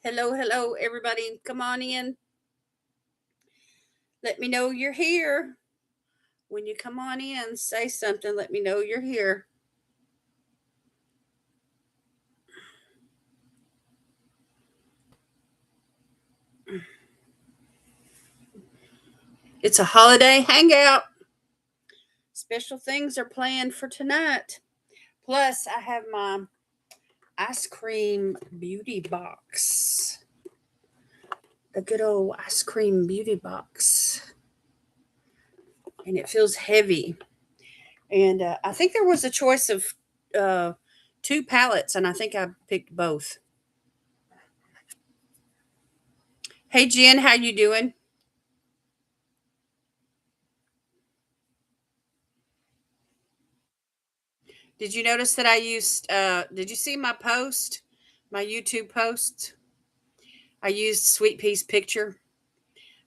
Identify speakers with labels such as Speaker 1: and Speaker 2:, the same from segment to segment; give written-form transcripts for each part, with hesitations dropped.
Speaker 1: Hello, hello, everybody. Come on in. Let me know you're here. When you come on in, say something. Let me know you're here. It's a holiday hangout. Special things are planned for tonight. Plus, I have my ice cream beauty box. The good old ice cream beauty box. And it feels heavy. And I think there was a choice of uh, two palettes, and I think I picked both. Hey, Jen, how you doing? Did you notice that I used did you see my post? My YouTube post? I used Sweet Pea's picture,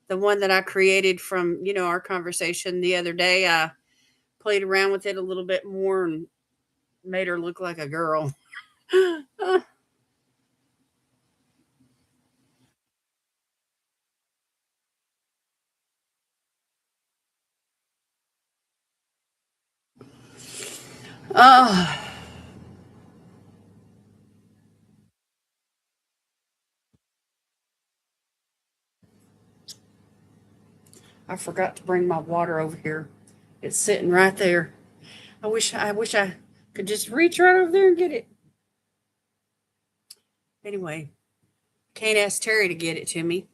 Speaker 1: the one that I created from, our conversation the other day. I played around with it a little bit more and made her look like a girl. Oh, I forgot to bring my water over here. It's sitting right there. I wish I could just reach right over there and get it. Anyway, can't ask Terry to get it to me.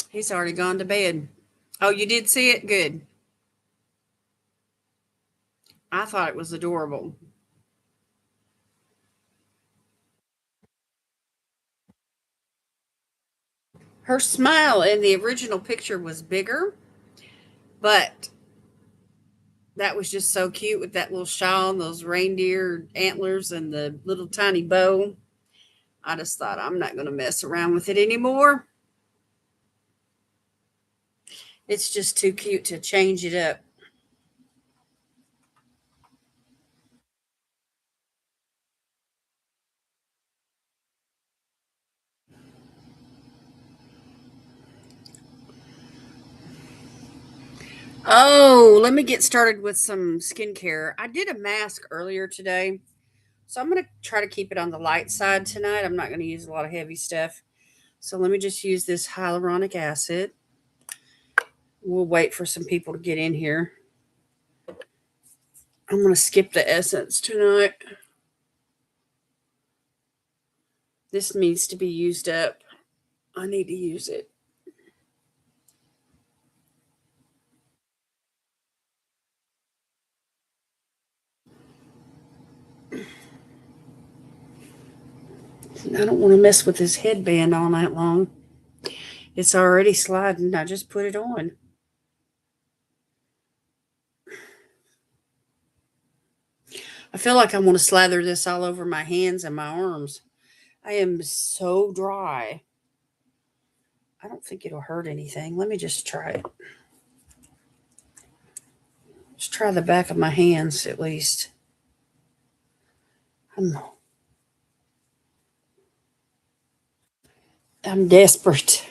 Speaker 1: He's already gone to bed. Oh, you did see it? Good. I thought it was adorable. Her smile in the original picture was bigger, but that was just so cute with that little shawl and those reindeer antlers and the little tiny bow. I just thought I'm not going to mess around with it anymore. It's just too cute to change it up. Oh, let me get started with some skincare. I did a mask earlier today, so I'm going to try to keep it on the light side tonight. I'm not going to use a lot of heavy stuff. So let me just use this hyaluronic acid. We'll wait for some people to get in here. I'm going to skip the essence tonight. This needs to be used up. I need to use it. I don't want to mess with this headband all night long. It's already sliding. I just put it on. I feel like I want to slather this all over my hands and my arms. I am so dry. I don't think it'll hurt anything. Let me just try it. Just try the back of my hands at least. I'm, I'm desperate.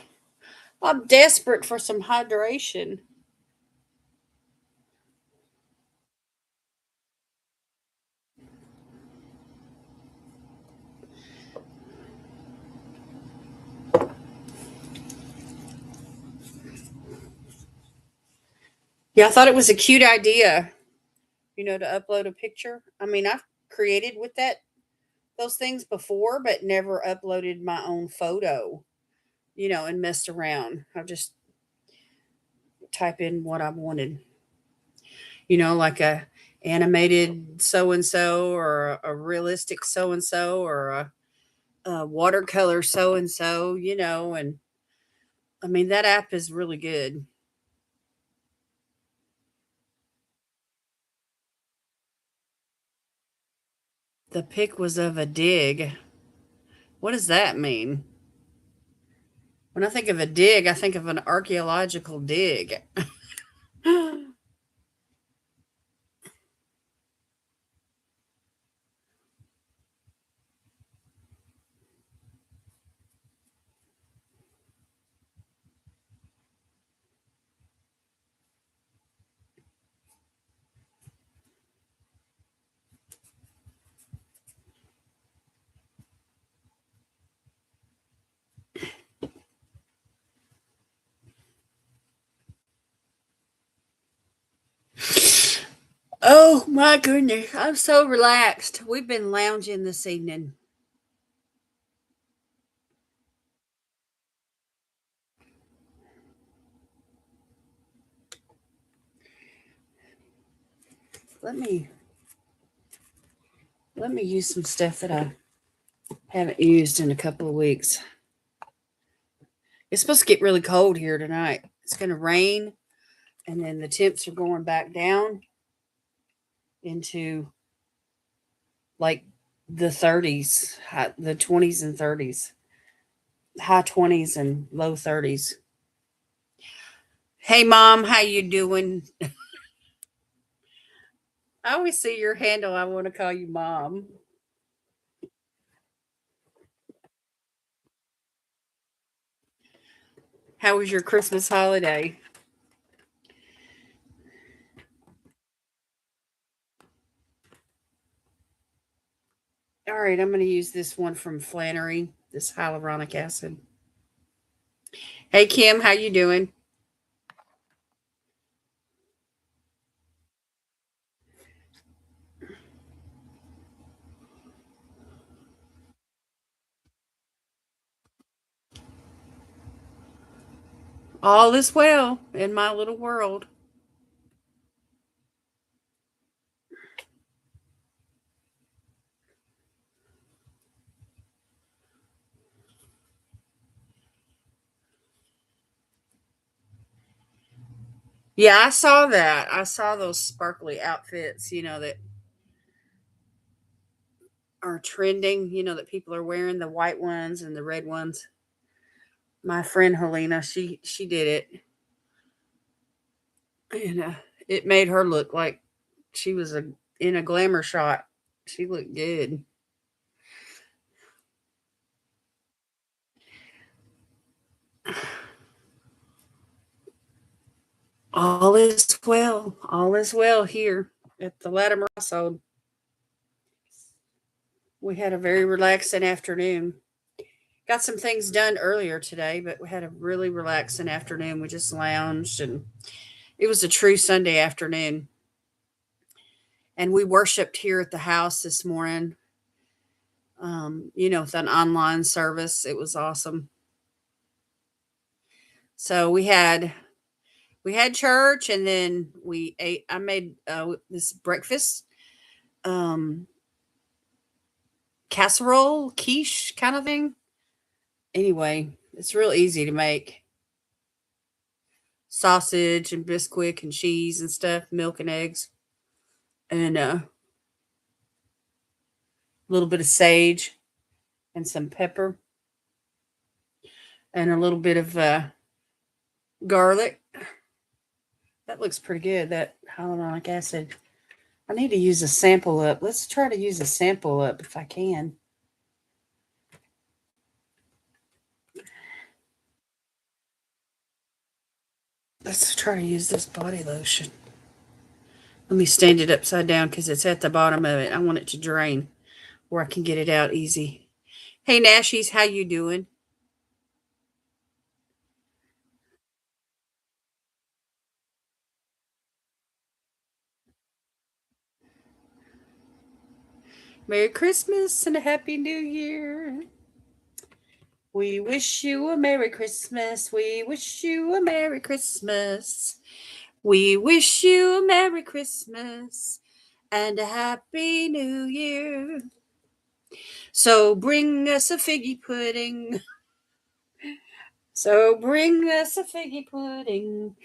Speaker 1: I'm desperate for some hydration. Yeah, I thought it was a cute idea, to upload a picture. I mean, I've created with those things before, but never uploaded my own photo, and messed around. I just type in what I wanted, like a animated so and so or a realistic so and so or a watercolor so and so, and I mean that app is really good. The pic was of a dig. What does that mean? When I think of a dig, I think of an archaeological dig. Oh my goodness, I'm so relaxed. We've been lounging this evening. Let me let me use some stuff that I haven't used in a couple of weeks. It's supposed to get really cold here tonight. It's going to rain, and then the temps are going back down into like the 30s, the 20s and 30s, high 20s and low 30s. Hey mom, how you doing? I always see your handle. I want to call you mom. How was your Christmas holiday? All right, I'm going to use this one from Flannery, this hyaluronic acid. Hey Kim, how you doing? All is well in my little world. Yeah, I saw that. I saw those sparkly outfits, that are trending, that people are wearing, the white ones and the red ones. My friend Helena, she did it, and it made her look like she was in a glamour shot. She looked good. All is well. All is well here at the Latimer household. We had a very relaxing afternoon. Got some things done earlier today, but we had a really relaxing afternoon. We just lounged, and it was a true Sunday afternoon. And we worshiped here at the house this morning, with an online service. It was awesome. So we had church, and then we ate. I made this breakfast um, casserole, quiche kind of thing. Anyway, it's real easy to make. Sausage and Bisquick and cheese and stuff, milk and eggs, and a little bit of sage and some pepper and a little bit of garlic. That looks pretty good, that hyaluronic acid. I need to use a sample up. Let's try to use a sample up if I can. Let's try to use this body lotion. Let me stand it upside down because it's at the bottom of it. I want it to drain where I can get it out easy. Hey Nashies, how you doing? Merry Christmas and a Happy New Year. We wish you a Merry Christmas. We wish you a Merry Christmas. We wish you a Merry Christmas and a Happy New Year. So bring us a figgy pudding. So bring us a figgy pudding.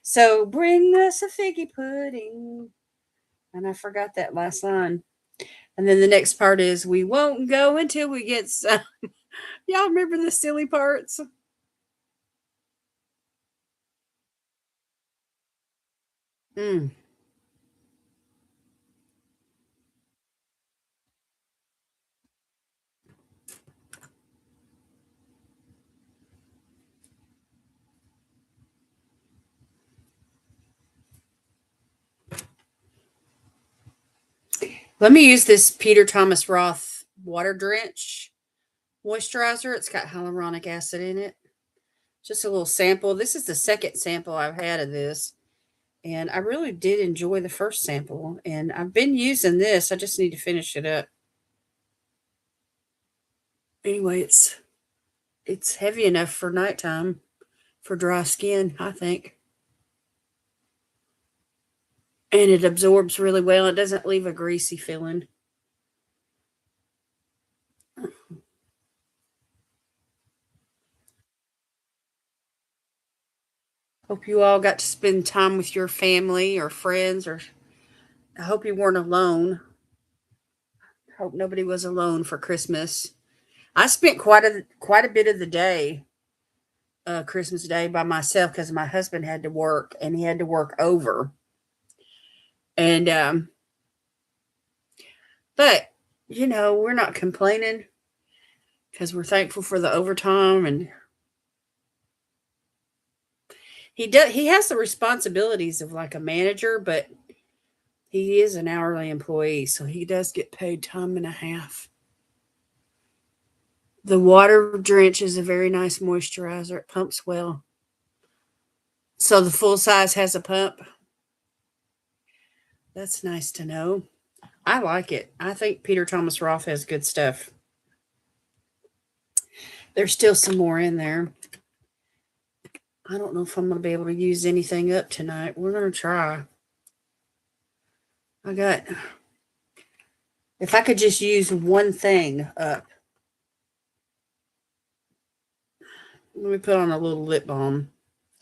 Speaker 1: So bring us a figgy pudding. And I forgot that last line. And then the next part is, we won't go until we get some. Y'all remember the silly parts? Mm. Let me use this Peter Thomas Roth water drench moisturizer. It's got hyaluronic acid in it. Just a little sample. This is the second sample I've had of this. And I really did enjoy the first sample. And I've been using this. I just need to finish it up. Anyway, it's heavy enough for nighttime for dry skin, I think. And it absorbs really well. It doesn't leave a greasy feeling. Hope you all got to spend time with your family or friends, or I hope you weren't alone. Hope nobody was alone for Christmas. I spent quite a bit of the day, Christmas Day, by myself because my husband had to work and he had to work over. And but we're not complaining because we're thankful for the overtime, and he has the responsibilities of like a manager, but he is an hourly employee, so he does get paid time and a half. The water drench is a very nice moisturizer. It pumps well. So the full size has a pump. That's nice to know. I like it. I think Peter Thomas Roth has good stuff. There's still some more in there. I don't know if I'm going to be able to use anything up tonight. We're going to try. If I could just use one thing up. Let me put on a little lip balm.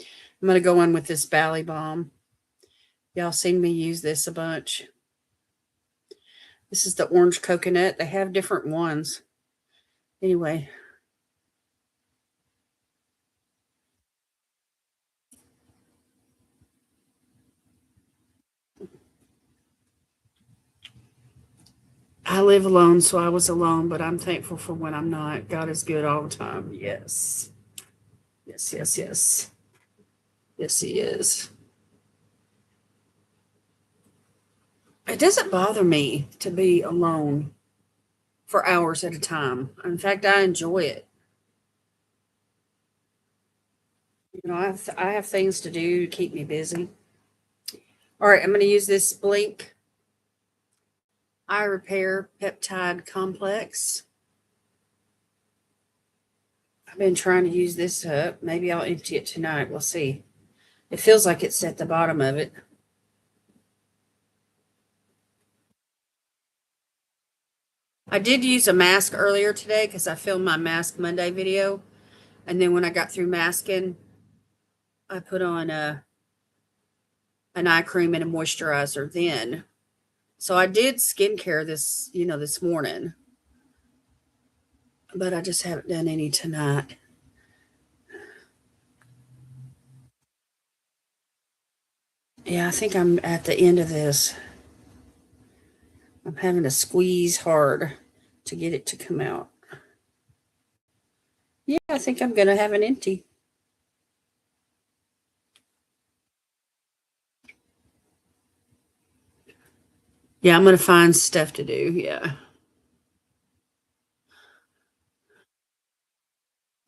Speaker 1: I'm going to go in with this Bally Balm. Y'all seen me use this a bunch. This is the orange coconut. They have different ones. Anyway. I live alone, so I was alone, but I'm thankful for when I'm not. God is good all the time. Yes. Yes, yes, yes. Yes, He is. It doesn't bother me to be alone for hours at a time. In fact, I enjoy it. I have things to do to keep me busy. All right, I'm going to use this Blink Eye Repair Peptide Complex. I've been trying to use this up. Maybe I'll empty it tonight. We'll see. It feels like it's at the bottom of it. I did use a mask earlier today because I filmed my Mask Monday video. And then when I got through masking, I put on an eye cream and a moisturizer then. So I did skincare this morning. But I just haven't done any tonight. Yeah, I think I'm at the end of this. I'm having to squeeze hard to get it to come out. Yeah, I think I'm going to have an empty. Yeah, I'm going to find stuff to do. Yeah.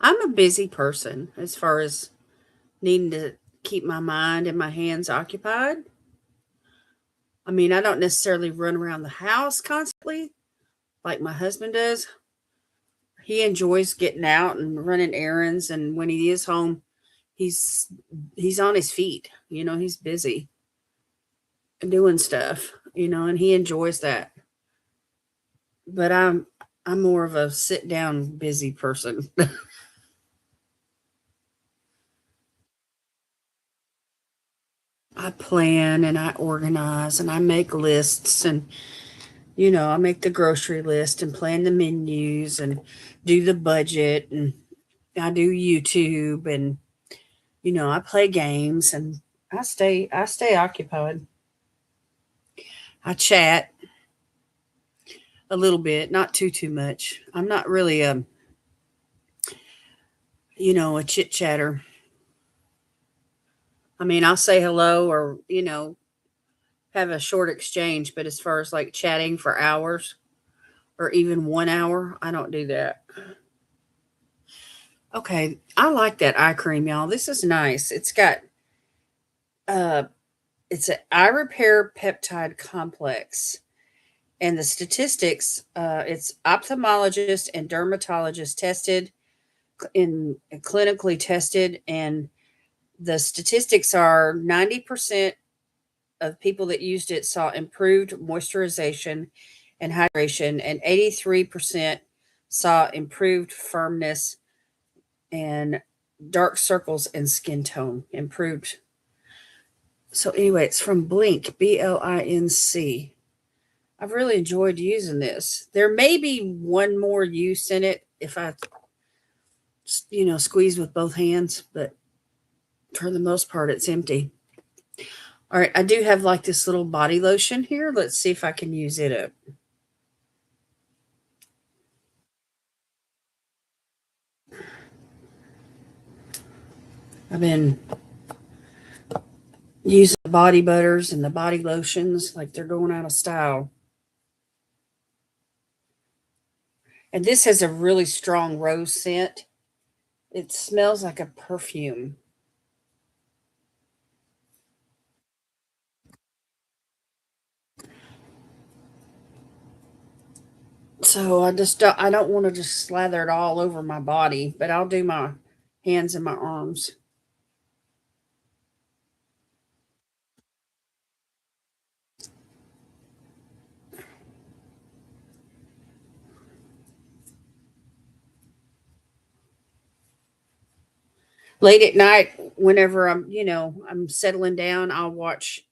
Speaker 1: I'm a busy person as far as needing to keep my mind and my hands occupied. I mean, I don't necessarily run around the house constantly like my husband does. He enjoys getting out and running errands, and when he is home, he's he's on his feet. He's busy doing stuff, and he enjoys that. But I'm more of a sit down busy person. I plan and I organize and I make lists, and I make the grocery list and plan the menus and do the budget, and I do YouTube, and I play games, and I stay occupied. I chat a little bit, not too much. I'm not really a chit chatter. I mean, I'll say hello or, have a short exchange, but as far as like chatting for hours or even 1 hour, I don't do that. Okay, I like that eye cream, y'all. This is nice. It's got It's an eye repair peptide complex. And the statistics, it's ophthalmologist and dermatologist tested in clinically tested, and the statistics are 90% of people that used it saw improved moisturization and hydration, and 83% saw improved firmness and dark circles and skin tone improved. So anyway, it's from Blink, Blinc. I've really enjoyed using this. There may be one more use in it if I, squeeze with both hands, but for the most part, it's empty. All right, I do have like this little body lotion here. Let's see if I can use it up. I've been using the body butters and the body lotions like they're going out of style. And this has a really strong rose scent. It smells like a perfume. So I don't want to just slather it all over my body, but I'll do my hands and my arms. Late at night, whenever I'm settling down, I'll watch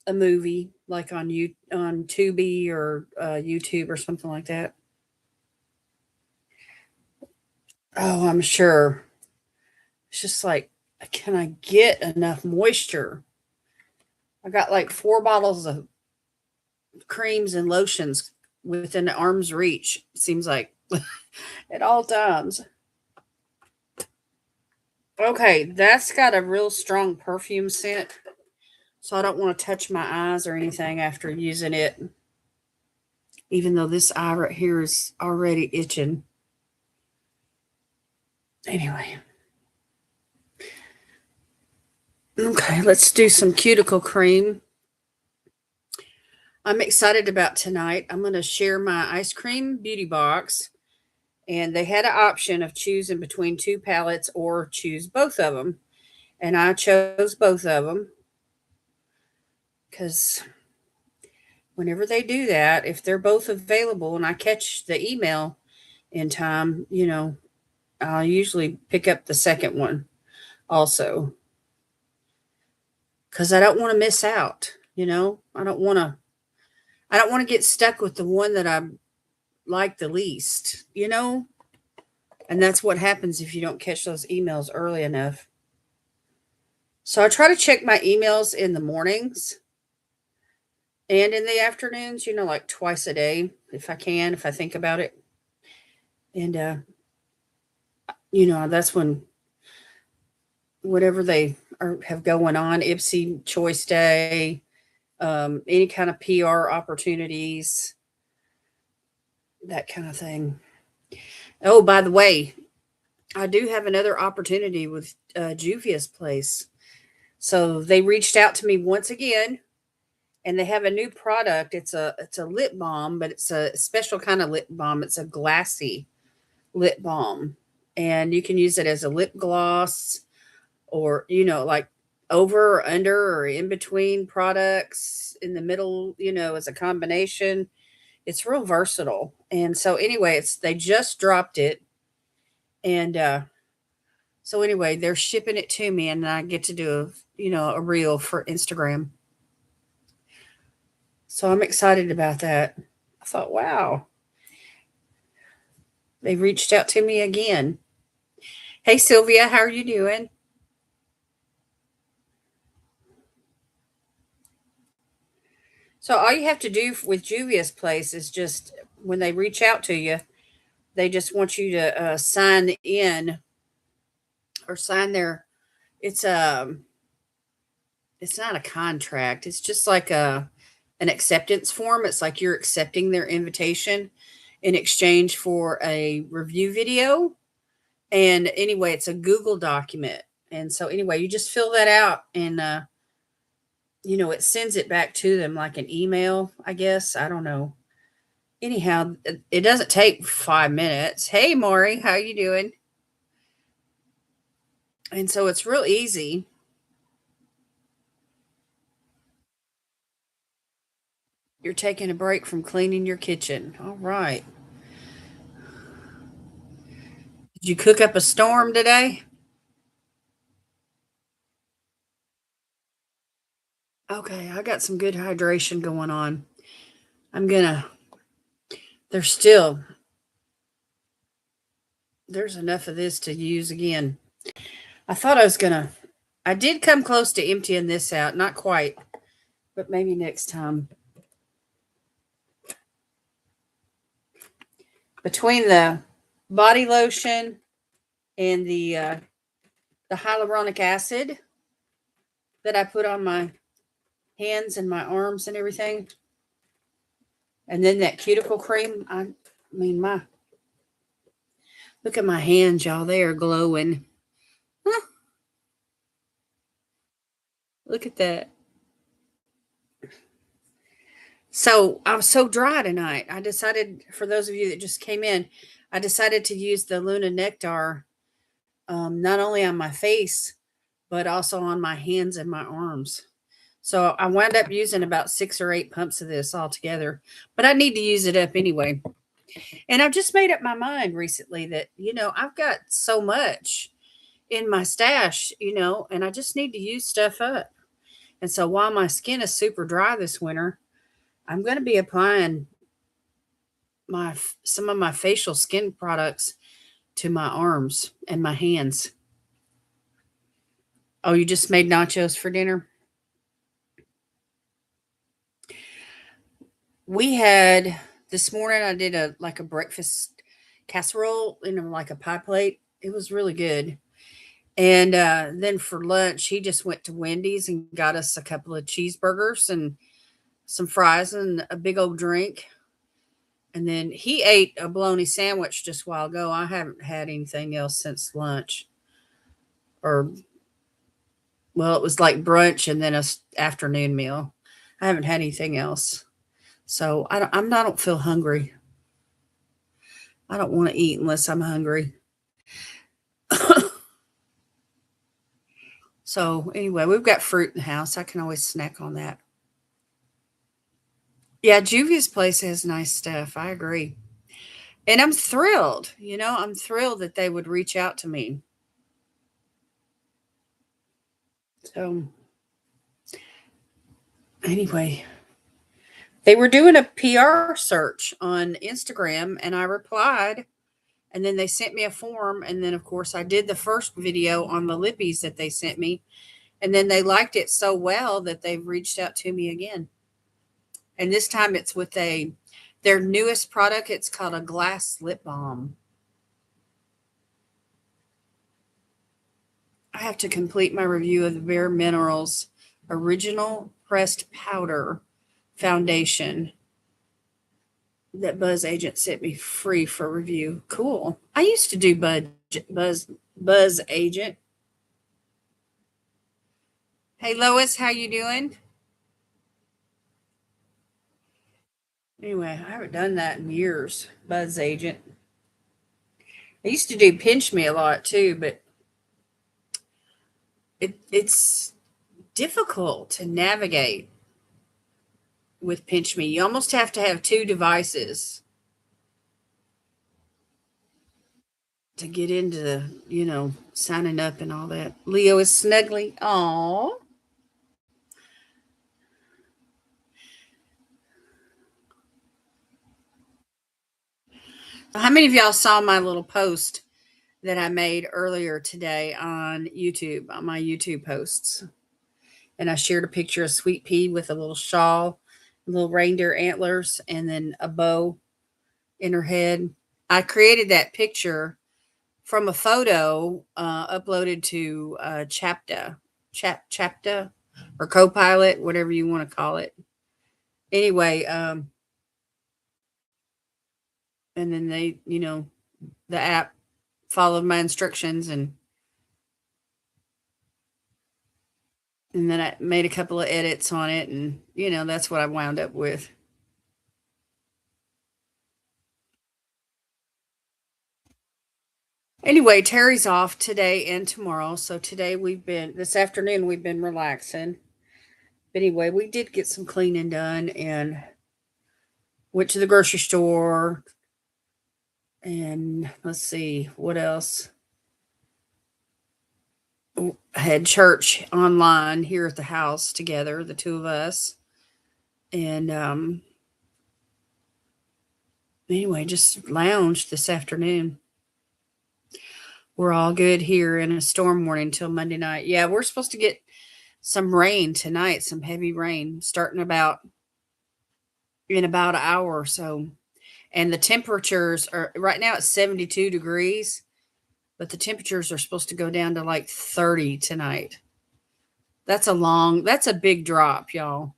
Speaker 1: a movie like on Tubi or YouTube or something like that. Oh, I'm sure. It's just like, can I get enough moisture? I got like 4 bottles of creams and lotions within arm's reach. Seems like at all times. Okay, that's got a real strong perfume scent, so I don't want to touch my eyes or anything after using it. Even though this eye right here is already itching. Anyway. Okay, let's do some cuticle cream. I'm excited about tonight. I'm going to share my ice cream beauty box, and they had an option of choosing between two palettes or choose both of them. And I chose both of them because whenever they do that, if they're both available and I catch the email in time, I'll usually pick up the second one also because I don't want to miss out. I don't want to get stuck with the one that I like the least. And that's what happens if you don't catch those emails early enough. So I try to check my emails in the mornings and in the afternoons, like twice a day if I can, if I think about it. And that's when whatever they have going on, Ipsy Choice Day, any kind of PR opportunities, that kind of thing. Oh, by the way, I do have another opportunity with Juvia's Place. So they reached out to me once again, and they have a new product. It's a lip balm, but it's a special kind of lip balm. It's a glassy lip balm, and you can use it as a lip gloss, or like over or under or in between products in the middle. As a combination. It's real versatile. And so anyway, they just dropped it, and so anyway, they're shipping it to me, and I get to do a reel for Instagram. So I'm excited about that. I thought, wow, they reached out to me again. Hey Sylvia, how are you doing? So all you have to do with Juvia's Place is just when they reach out to you, they just want you to sign in or sign their. It's it's not a contract. It's just like an acceptance form. It's like you're accepting their invitation in exchange for a review video. And anyway, it's a Google document. And so anyway, you just fill that out, and it sends it back to them like an email, I guess. I don't know. Anyhow, it doesn't take 5 minutes. Hey, Maury, how you doing? And so it's real easy. You're taking a break from cleaning your kitchen. All right. Did you cook up a storm today? Okay, I got some good hydration going on. I'm gonna, there's still, there's enough of this to use again. I thought I was gonna, I did come close to emptying this out. Not quite, but maybe next time. Between the body lotion and the hyaluronic acid that I put on my hands and my arms and everything, and then that cuticle cream. I mean, my look at my hands, y'all. They are glowing. Huh, look at that. So I was so dry tonight. I decided, for those of you that just came in, I decided to use the Luna Nectar, not only on my face, but also on my hands and my arms. So I wound up using about 6 or 8 pumps of this all together, but I need to use it up anyway. And I've just made up my mind recently that, I've got so much in my stash, and I just need to use stuff up. And so while my skin is super dry this winter, I'm going to be applying some of my facial skin products to my arms and my hands. Oh, you just made nachos for dinner? We had this morning I did a breakfast casserole in like a pie plate. It was really good. And then for lunch, he just went to Wendy's and got us a couple of cheeseburgers and some fries and a big old drink. And then he ate a bologna sandwich just a while ago. I haven't had anything else since lunch. Or, well, it was like brunch and then a afternoon meal. I haven't had anything else. So I don't feel hungry. I don't want to eat unless I'm hungry. So anyway, we've got fruit in the house. I can always snack on that. Yeah, Juvia's place has nice stuff. I agree. And I'm thrilled, I'm thrilled that they would reach out to me. So anyway, they were doing a PR search on Instagram and I replied, and then they sent me a form, and then of course I did the first video on the lippies that they sent me, and then they liked it so well that they've reached out to me again. And this time it's with their newest product. It's called a glass lip balm. I have to complete my review of the Bare Minerals Original Pressed Powder Foundation that Buzz Agent sent me free for review. Cool. I used to do Buzz Agent. Hey Lois, how you doing? Anyway, I haven't done that in years. Buzz Agent. I used to do Pinch Me a lot too, but it's difficult to navigate with Pinch Me. You almost have to have two devices to get into signing up and all that. Leo is snuggly. Aww. How many of y'all saw my little post that I made earlier today on YouTube, on my YouTube posts? And I shared a picture of Sweet Pea with a little shawl, little reindeer antlers, and then a bow in her head. I created that picture from a photo uploaded to Chapta or Copilot, whatever you want to call it. Anyway, and then the app followed my instructions and And then I made a couple of edits on it, and that's what I wound up with. Anyway, Terry's off today and tomorrow. So today this afternoon, we've been relaxing. But anyway, we did get some cleaning done and went to the grocery store. And let's see, what else? Had church online here at the house together, the two of us. And anyway, just lounged this afternoon. We're all good here in a storm warning until Monday night. Yeah, we're supposed to get some rain tonight, some heavy rain starting in about an hour or so. And the temperatures are right now at 72 degrees, but the temperatures are supposed to go down to like 30 tonight. That's a big drop, y'all.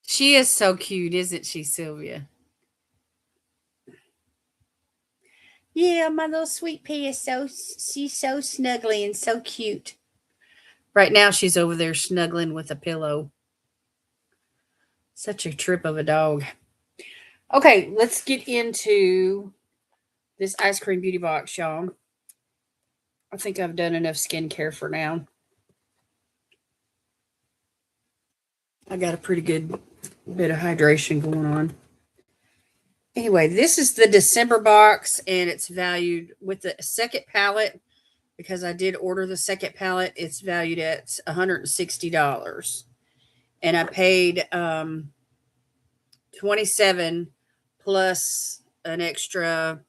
Speaker 1: She is so cute, isn't she, Sylvia? Yeah, my little sweet pea she's so snuggly and so cute. Right now she's over there snuggling with a pillow. Such a trip of a dog. Okay, let's get into this ice cream beauty box, y'all. I think I've done enough skincare for now. I got a pretty good bit of hydration going on. Anyway, this is the December box, and it's valued with the second palette, because I did order the second palette. It's valued at $160. And I paid 27 plus an extra,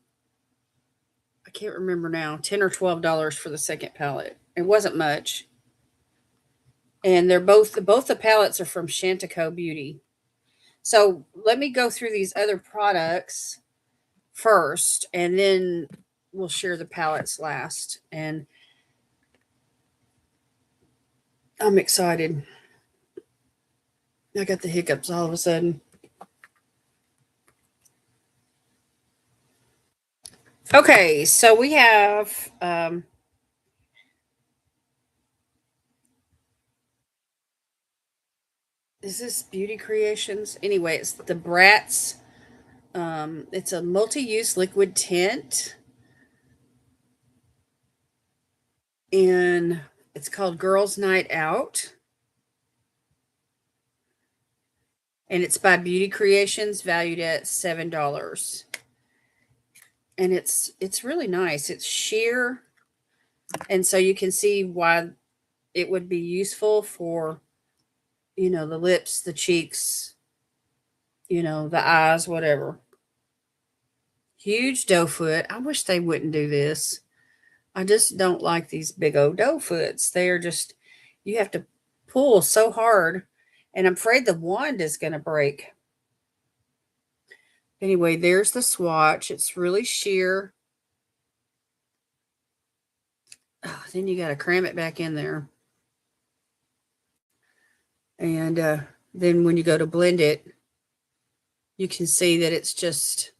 Speaker 1: I can't remember now, $10 or $12 for the second palette. It wasn't much. And they're both the palettes are from Chantico Beauty. So let me go through these other products first, and then we'll share the palettes last. And I'm excited. I got the hiccups all of a sudden. Okay, so we have is this Beauty Creations? Anyway, it's the Bratz. It's a multi-use liquid tint, and it's called Girls Night Out, and it's by Beauty Creations, valued at $7. And it's really nice. It's sheer, and so you can see why it would be useful for the lips, the cheeks, the eyes, whatever. Huge doe foot. I wish they wouldn't do this. I just don't like these big old doe foots. They are just, you have to pull so hard, and I'm afraid the wand is going to break. Anyway, there's the swatch. It's really sheer. Oh, then you got to cram it back in there. And then when you go to blend it, you can see that it's just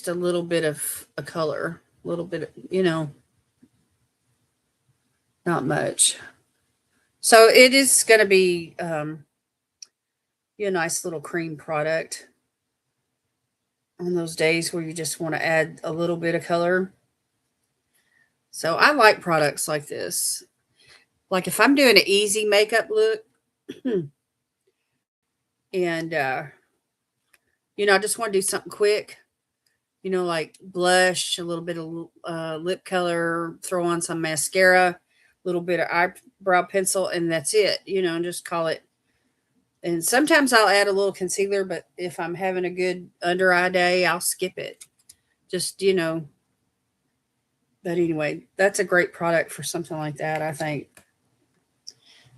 Speaker 1: a little bit of a color, a little bit, not much. So it is going to be a nice little cream product on those days where you just want to add a little bit of color. So I like products like this. Like if I'm doing an easy makeup look and, I just want to do something quick, like blush, a little bit of lip color, throw on some mascara, a little bit of eyebrow pencil, and that's it, and just call it. And sometimes I'll add a little concealer, but if I'm having a good under eye day, I'll skip it. Just, But anyway, that's a great product for something like that, I think.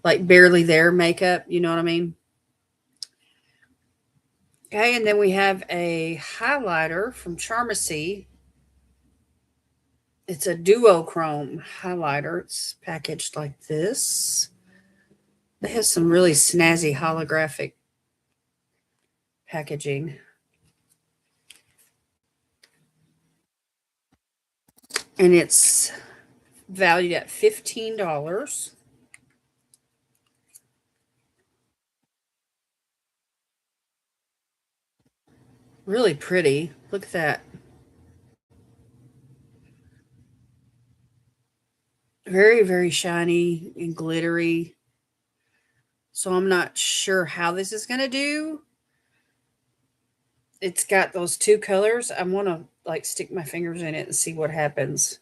Speaker 1: Like barely there makeup, you know what I mean? Okay, and then we have a highlighter from Charmacy. It's a duochrome highlighter. It's packaged like this. It has some really snazzy holographic packaging. And it's valued at $15. Really pretty. Look at that. Very, very shiny and glittery. So I'm not sure how this is going to do. It's got those two colors. I want to like stick my fingers in it and see what happens.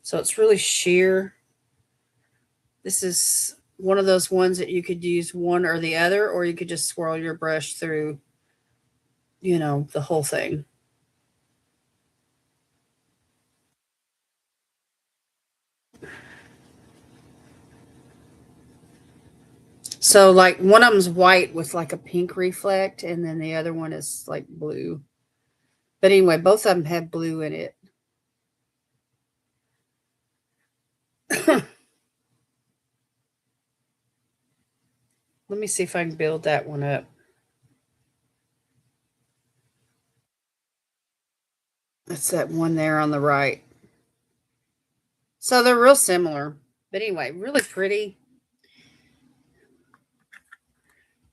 Speaker 1: So it's really sheer. This is one of those ones that you could use one or the other, or you could just swirl your brush through, the whole thing. So like one of them's white with like a pink reflect, and then the other one is like blue. But anyway, both of them have blue in it. Let me see if I can build that one up. That's that one there on the right. So they're real similar. But anyway, really pretty.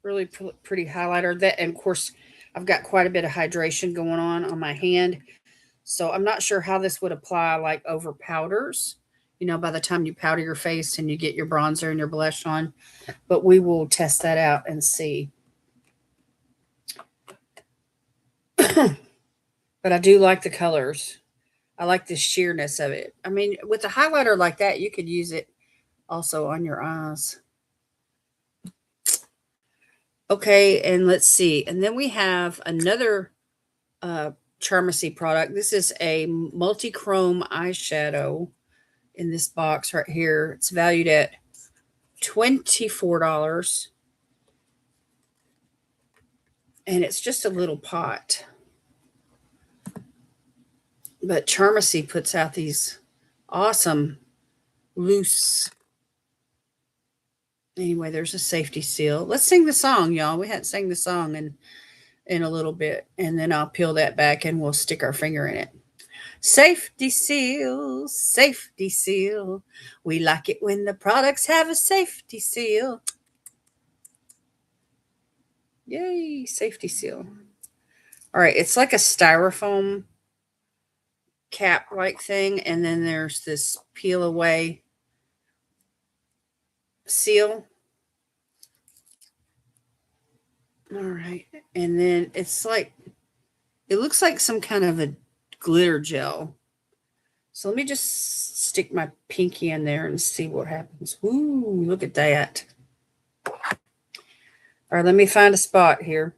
Speaker 1: Really pretty highlighter. That, and of course, I've got quite a bit of hydration going on my hand. So I'm not sure how this would apply like over powders, by the time you powder your face and you get your bronzer and your blush on. But we will test that out and see. But I do like the colors. I like the sheerness of it. I mean, with a highlighter like that, you could use it also on your eyes. Okay, and let's see. And then we have another Charmacy product. This is a multi-chrome eyeshadow in this box right here. It's valued at $24. And it's just a little pot. But Charmacy puts out these awesome loose. Anyway, there's a safety seal. Let's sing the song, y'all. We hadn't sang the song in a little bit. And then I'll peel that back and we'll stick our finger in it. Safety seal, safety seal. We like it when the products have a safety seal. Yay, safety seal. All right, it's like a styrofoam cap like thing, and then there's this peel away seal. All right, and then it's like, it looks like some kind of a glitter gel. So let me just stick my pinky in there and see what happens. Ooh, look at that. All right, let me find a spot here.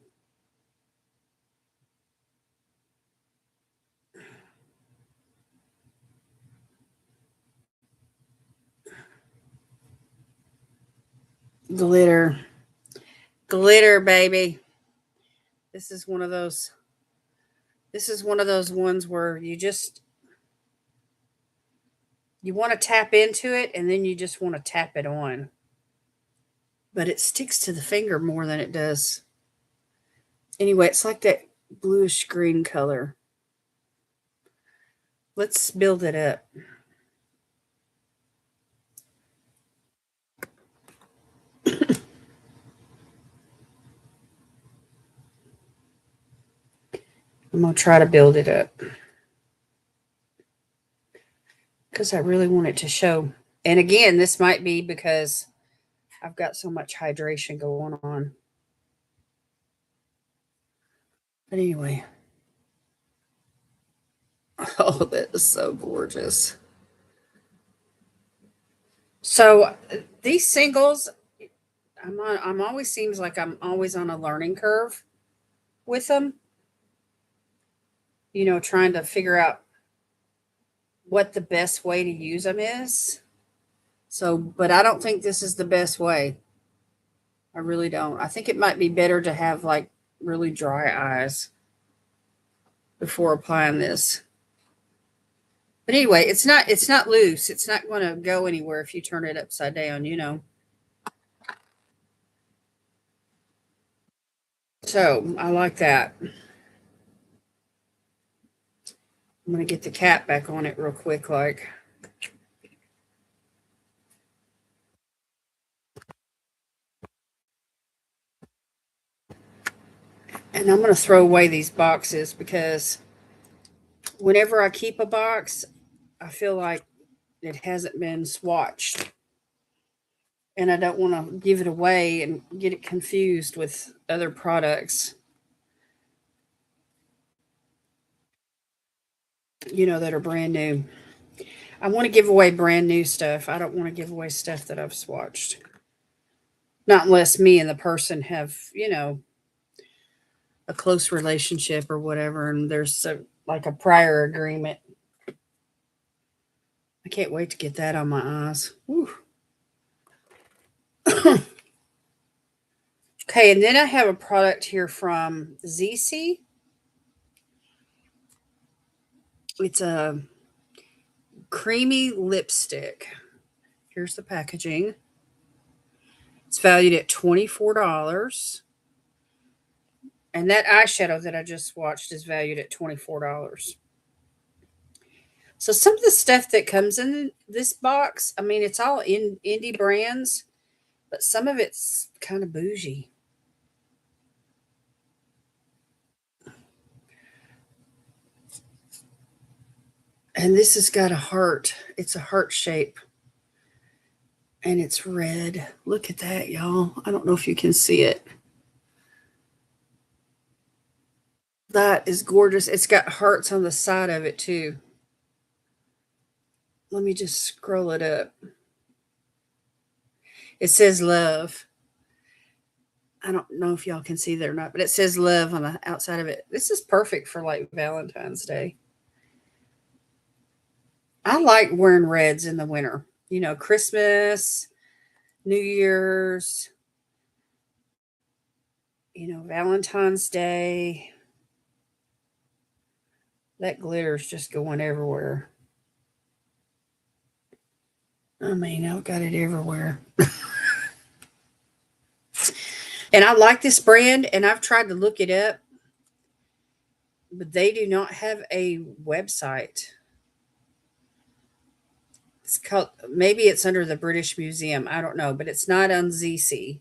Speaker 1: Glitter. Glitter, baby. This is one of those ones where you want to tap into it and then you just want to tap it on. But it sticks to the finger more than it does. Anyway, it's like that bluish green color. Let's build it up. I'm going to try to build it up because I really want it to show. And again, this might be because I've got so much hydration going on. But anyway. Oh, that is so gorgeous. So these singles, I'm always seems like I'm always on a learning curve with them. Trying to figure out what the best way to use them is. So, but I don't think this is the best way. I really don't. I think it might be better to have like really dry eyes before applying this. But anyway, it's not loose. It's not going to go anywhere if you turn it upside down. So, I like that. I'm going to get the cap back on it real quick like. And I'm going to throw away these boxes because whenever I keep a box, I feel like it hasn't been swatched. And I don't want to give it away and get it confused with other products, that are brand new. I want to give away brand new stuff. I don't want to give away stuff that I've swatched. Not unless me and the person have, a close relationship or whatever, and there's like a prior agreement. I can't wait to get that on my eyes. Whew. Okay, and then I have a product here from ZC. It's a creamy lipstick. Here's the packaging. It's valued at $24. And that eyeshadow that I just swatched is valued at $24. So some of the stuff that comes in this box, I mean, it's all in indie brands, but some of it's kind of bougie. And this has got a heart. It's a heart shape. And it's red. Look at that, y'all. I don't know if you can see it. That is gorgeous. It's got hearts on the side of it, too. Let me just scroll it up. It says love. I don't know if y'all can see that or not, but it says love on the outside of it. This is perfect for like Valentine's Day. I like wearing reds in the winter. Christmas, New Year's, Valentine's Day. That glitter's just going everywhere. I mean, I've got it everywhere. And I like this brand, and I've tried to look it up, but they do not have a website. It's called, maybe it's under the British Museum. I don't know, but it's not on ZC.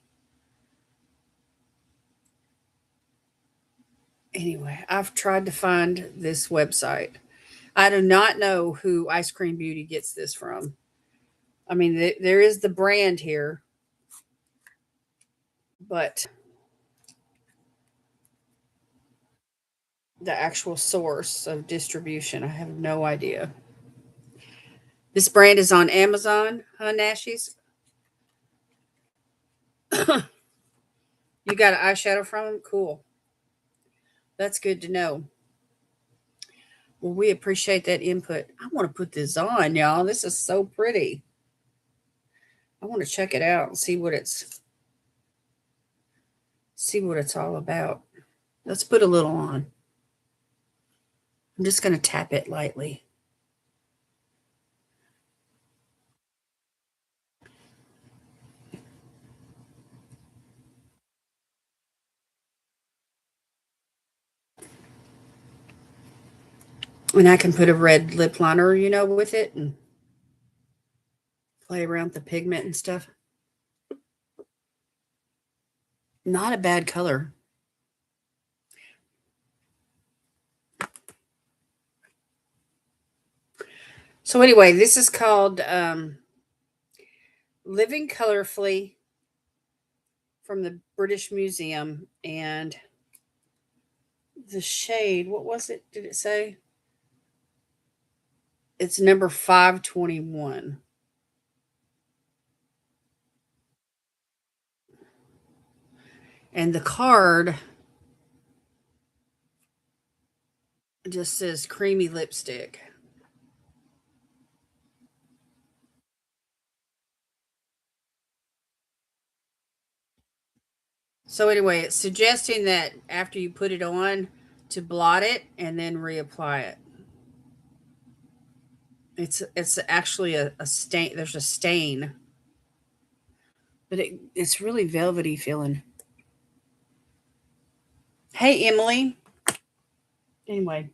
Speaker 1: Anyway, I've tried to find this website. I do not know who Ice Cream Beauty gets this from. I mean, there is the brand here, but the actual source of distribution, I have no idea. This brand is on Amazon, huh, Nashies? You got an eyeshadow from them? Cool. That's good to know. Well, we appreciate that input. I want to put this on, y'all. This is so pretty. I want to check it out and see what it's all about. Let's put a little on. I'm just going to tap it lightly. And I can put a red lip liner, with it and play around with the pigment and stuff. Not a bad color. So anyway, this is called Living Colorfully from the British Museum. And the shade, what was it? Did it say? It's number 521. And the card just says creamy lipstick. So anyway, it's suggesting that after you put it on, to blot it and then reapply it. It's actually a stain. There's a stain, but it's really velvety feeling. Hey, Emily. Anyway,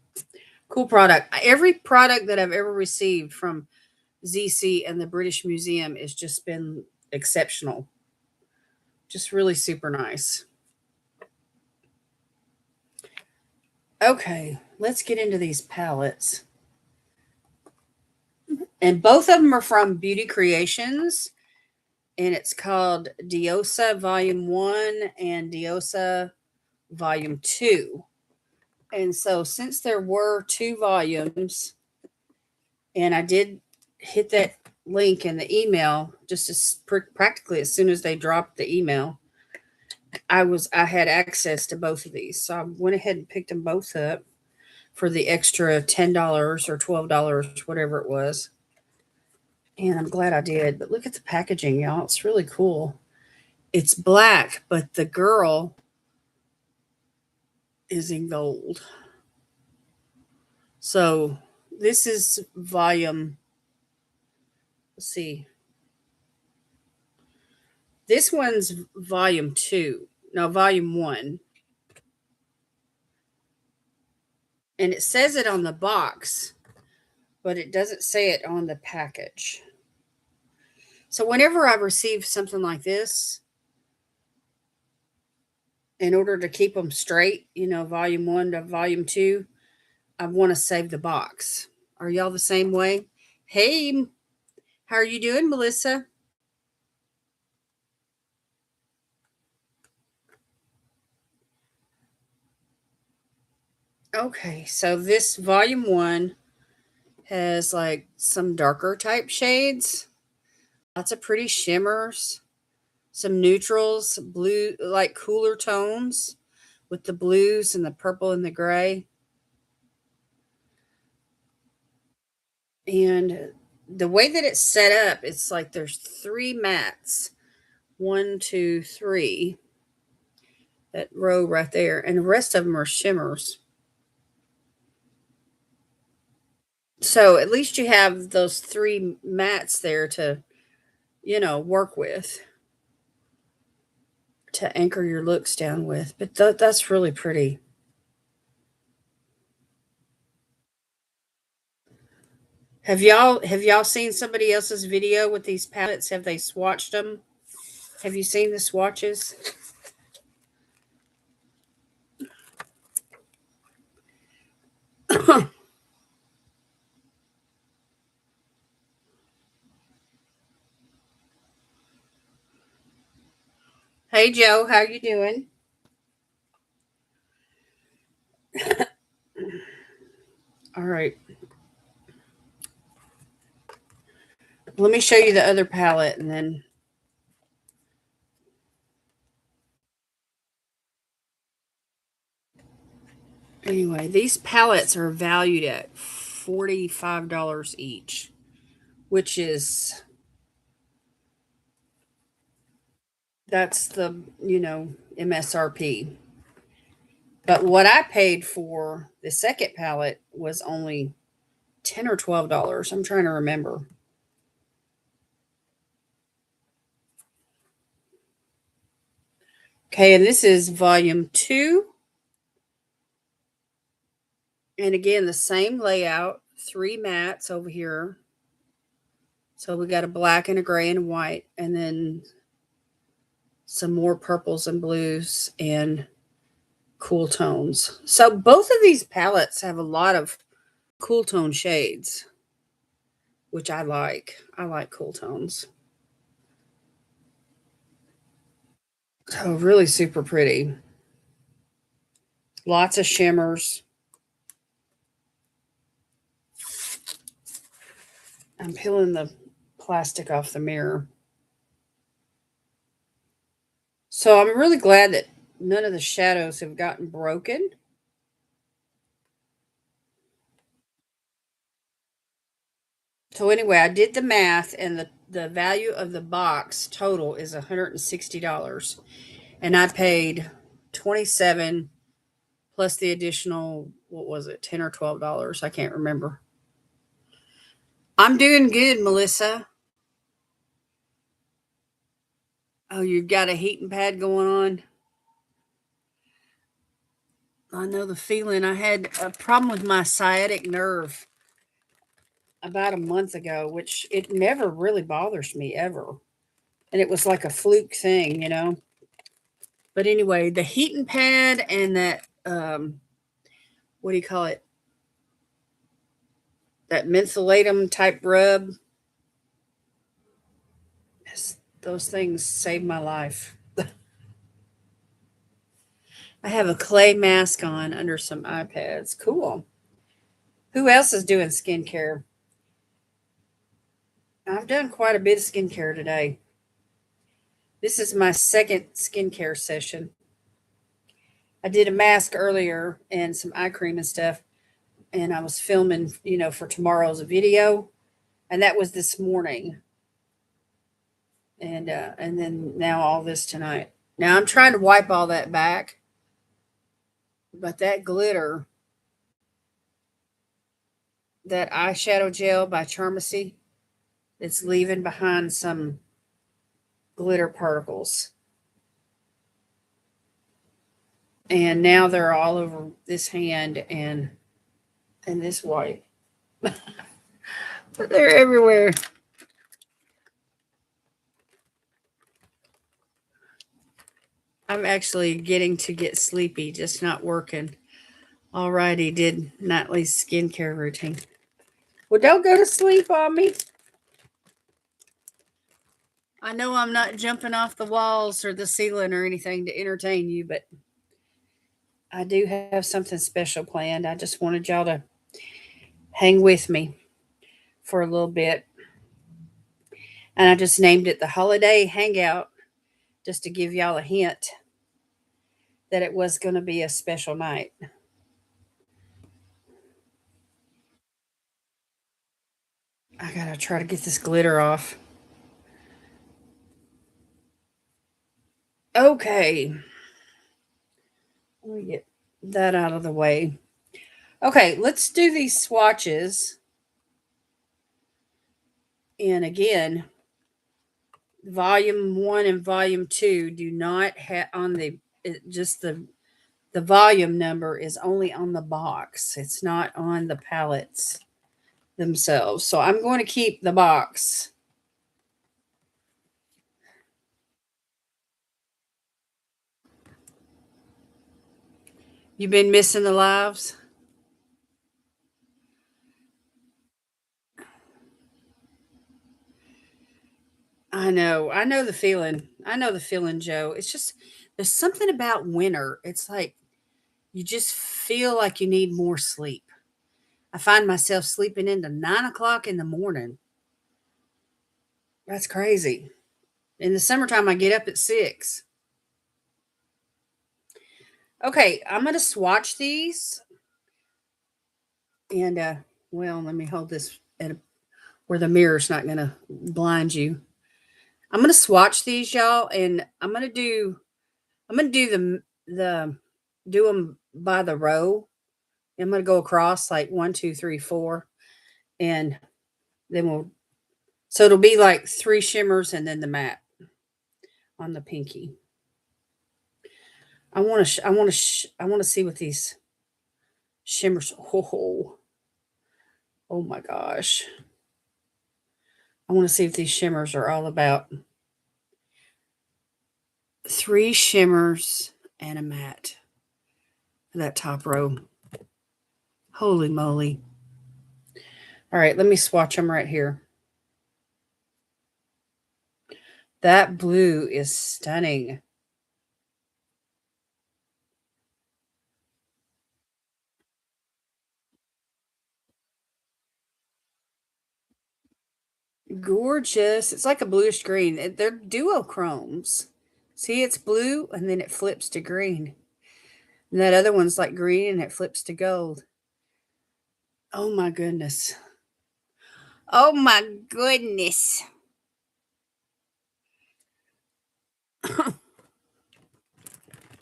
Speaker 1: cool product. Every product that I've ever received from ZC and the British Museum has just been exceptional. Just really super nice. Okay, let's get into these palettes. And both of them are from Beauty Creations. And it's called Diosa Volume 1 and Diosa Volume 2. And so since there were two volumes, and I did hit that link in the email just as practically as soon as they dropped the email, I had access to both of these. So I went ahead and picked them both up for the extra $10 or $12, whatever it was. And I'm glad I did. But look at the packaging, y'all. It's really cool. It's black, but the girl is in gold. So this is volume, let's see. This one's volume 2. No, volume 1. And it says it on the box, but it doesn't say it on the package. So whenever I receive something like this, in order to keep them straight, volume 1 to volume 2, I want to save the box. Are y'all the same way? Hey, how are you doing, Melissa? Okay, so this volume 1 has like some darker type shades, lots of pretty shimmers, some neutrals, blue, like cooler tones with the blues and the purple and the gray. And the way that it's set up, it's like there's 3 mattes, 1, 2, 3, that row right there, and the rest of them are shimmers. So at least you have those 3 mattes there to, work with, to anchor your looks down with. But that's really pretty. Have y'all seen somebody else's video with these palettes? Have they swatched them? Have you seen the swatches? Hey Joe, how you doing? All right. Let me show you the other palette and then anyway, these palettes are valued at $45 each, which is that's the, MSRP. But what I paid for the second palette was only $10 or $12. I'm trying to remember. Okay, and this is volume 2. And again, the same layout, 3 mattes over here. So we got a black and a gray and a white, and then some more purples and blues and cool tones. So both of these palettes have a lot of cool tone shades, which I like. I like cool tones. So really super pretty. Lots of shimmers. I'm peeling the plastic off the mirror. So I'm really glad that none of the shadows have gotten broken. So anyway, I did the math, and the value of the box total is $160. And I paid 27 plus the additional, what was it, 10 or $12? I can't remember. I'm doing good, Melissa. Oh, you've got a heating pad going on? I know the feeling. I had a problem with my sciatic nerve about a month ago, which it never really bothers me ever. And it was like a fluke thing. But anyway, the heating pad and that what do you call it? That mentholatum type rub. Those things saved my life. I have a clay mask on under some iPads. Cool. Who else is doing skincare? I've done quite a bit of skincare today. This is my second skincare session. I did a mask earlier and some eye cream and stuff, and I was filming, for tomorrow's video, and that was this morning, and then now all this tonight. Now I'm trying to wipe all that back, but that glitter, that eyeshadow gel by Charmacy, it's leaving behind some glitter particles. And now they're all over this hand and this white. But they're everywhere. I'm actually getting to get sleepy, just not working. Alrighty, did nightly skincare routine. Well, don't go to sleep on me. I know I'm not jumping off the walls or the ceiling or anything to entertain you, but I do have something special planned. I just wanted y'all to hang with me for a little bit. And I just named it the Holiday Hangout just to give y'all a hint that it was going to be a special night. I got to try to get this glitter off. Okay. Let me get that out of the way. Okay, let's do these swatches. And again, volume 1 and volume 2 do not have on just the volume number is only on the box. It's not on the palettes themselves. So I'm going to keep the box. You've been missing the lives? I know. I know the feeling. I know the feeling, Joe. It's just there's something about winter. It's like you just feel like you need more sleep. I find myself sleeping into 9 o'clock in the morning. That's crazy. In the summertime, I get up at 6. Okay, I'm going to swatch these. And, well, let me hold this where the mirror's not going to blind you. I'm going to swatch these, y'all, and I'm going to do do them by the row. I'm going to go across like 1, 2, 3, 4, and then so it'll be like 3 shimmers and then the matte on the pinky. I want to see what these shimmers. Oh my gosh. I want to see if these shimmers are all about. 3 shimmers and a matte for that top row. Holy moly. All right, let me swatch them right here. That blue is stunning. Gorgeous. It's like a bluish green. They're duochromes. See, it's blue and then it flips to green. And that other one's like green and it flips to gold. Oh my goodness. Oh my goodness.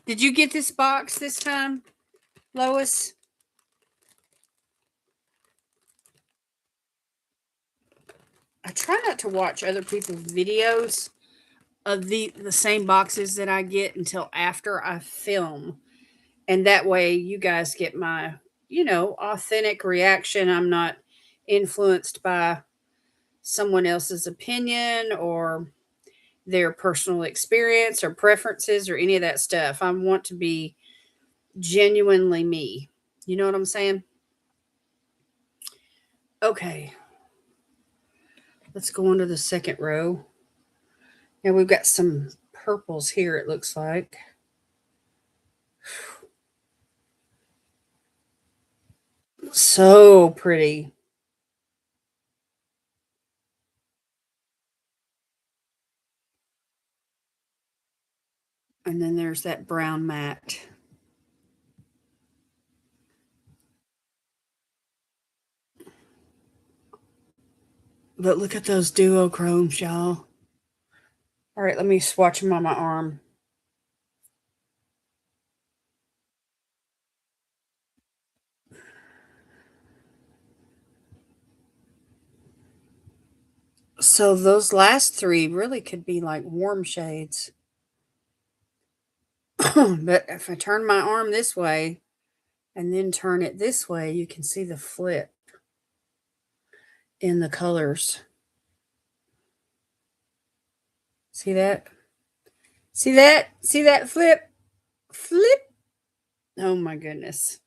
Speaker 1: Did you get this box this time, Lois? I try not to watch other people's videos of the same boxes that I get until after I film. And that way you guys get my, authentic reaction. I'm not influenced by someone else's opinion or their personal experience or preferences or any of that stuff. I want to be genuinely me, You know what I'm saying? Okay. Let's go on to the second row. Now we've got some purples here, it looks like. So pretty. And then there's that brown matte. But look at those duochromes, y'all. All right, let me swatch them on my arm. So those last three really could be like warm shades. But if I turn my arm this way and then turn it this way, you can see the flip in the colors. See that? See that? See that flip? Flip. Oh my goodness.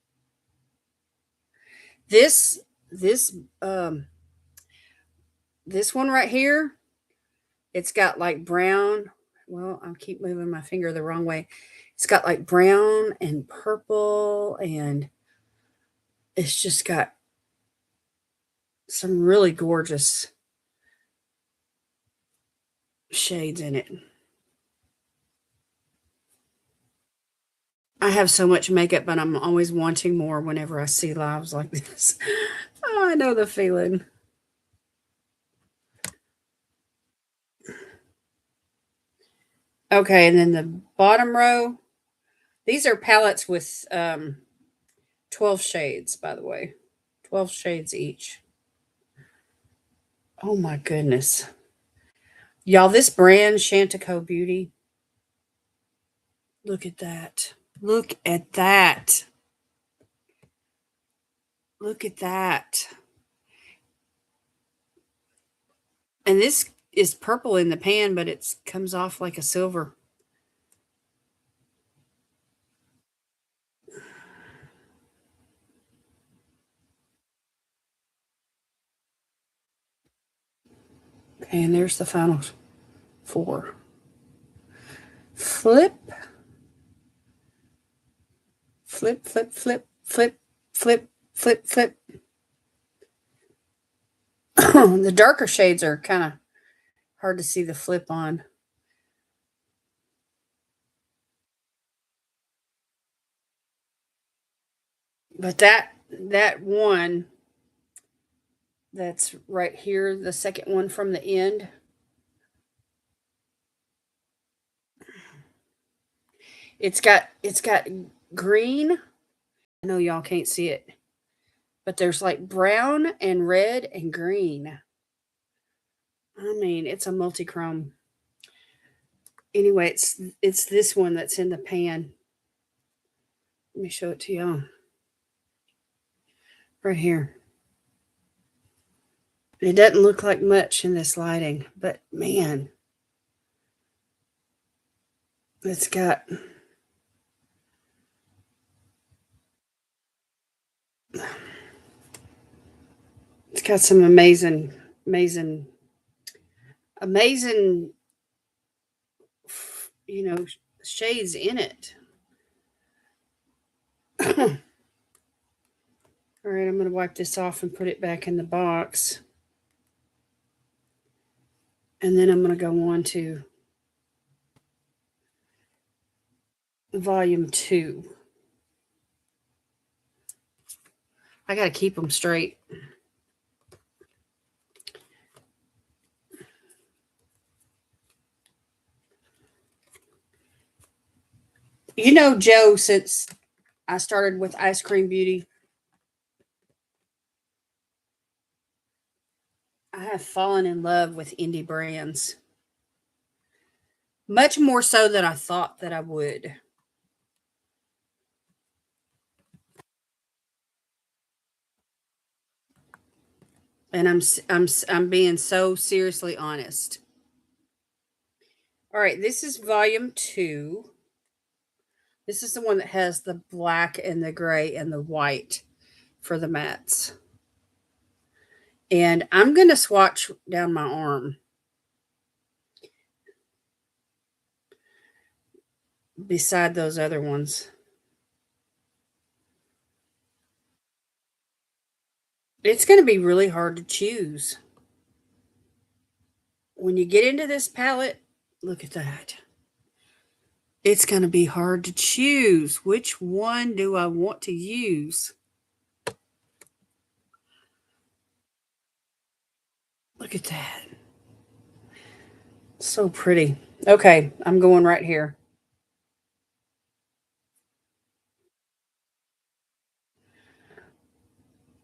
Speaker 1: This this um this one right here, it's got like brown. Well, I keep moving my finger the wrong way. It's got like brown and purple, and it's just got some really gorgeous shades in it. I have so much makeup, but I'm always wanting more whenever I see lives like this. Oh, I know the feeling. Okay, and then the bottom row, these are palettes with 12 shades, by the way. 12 shades each. Oh my goodness. Y'all, this brand, Chantico Beauty, look at that. Look at that. Look at that. And this is purple in the pan, but it comes off like a silver. Okay, and there's the final 4. Flip, flip, flip, flip, flip, flip, flip, flip. The darker shades are kind of hard to see the flip on. But that one that's right here, the second one from the end, it's got green. I know y'all can't see it, but there's like brown and red and green. I mean, it's a multi-chrome. Anyway, it's this one that's in the pan. Let me show it to y'all. Right here. It doesn't look like much in this lighting, but man, it's got some amazing, amazing, amazing, you know, shades in it. All right, I'm going to wipe this off and put it back in the box. And then I'm going to go on to volume 2. I got to keep them straight. You know, Joe, since I started with Eyescream Beauty, I have fallen in love with indie brands. Much more so than I thought that I would. And I'm being so seriously honest. All right, this is volume 2. This is the one that has the black and the gray and the white for the mattes. And I'm going to swatch down my arm beside those other ones. It's going to be really hard to choose. When you get into this palette, look at that. It's going to be hard to choose. Which one do I want to use? Look at that. So pretty. Okay, I'm going right here.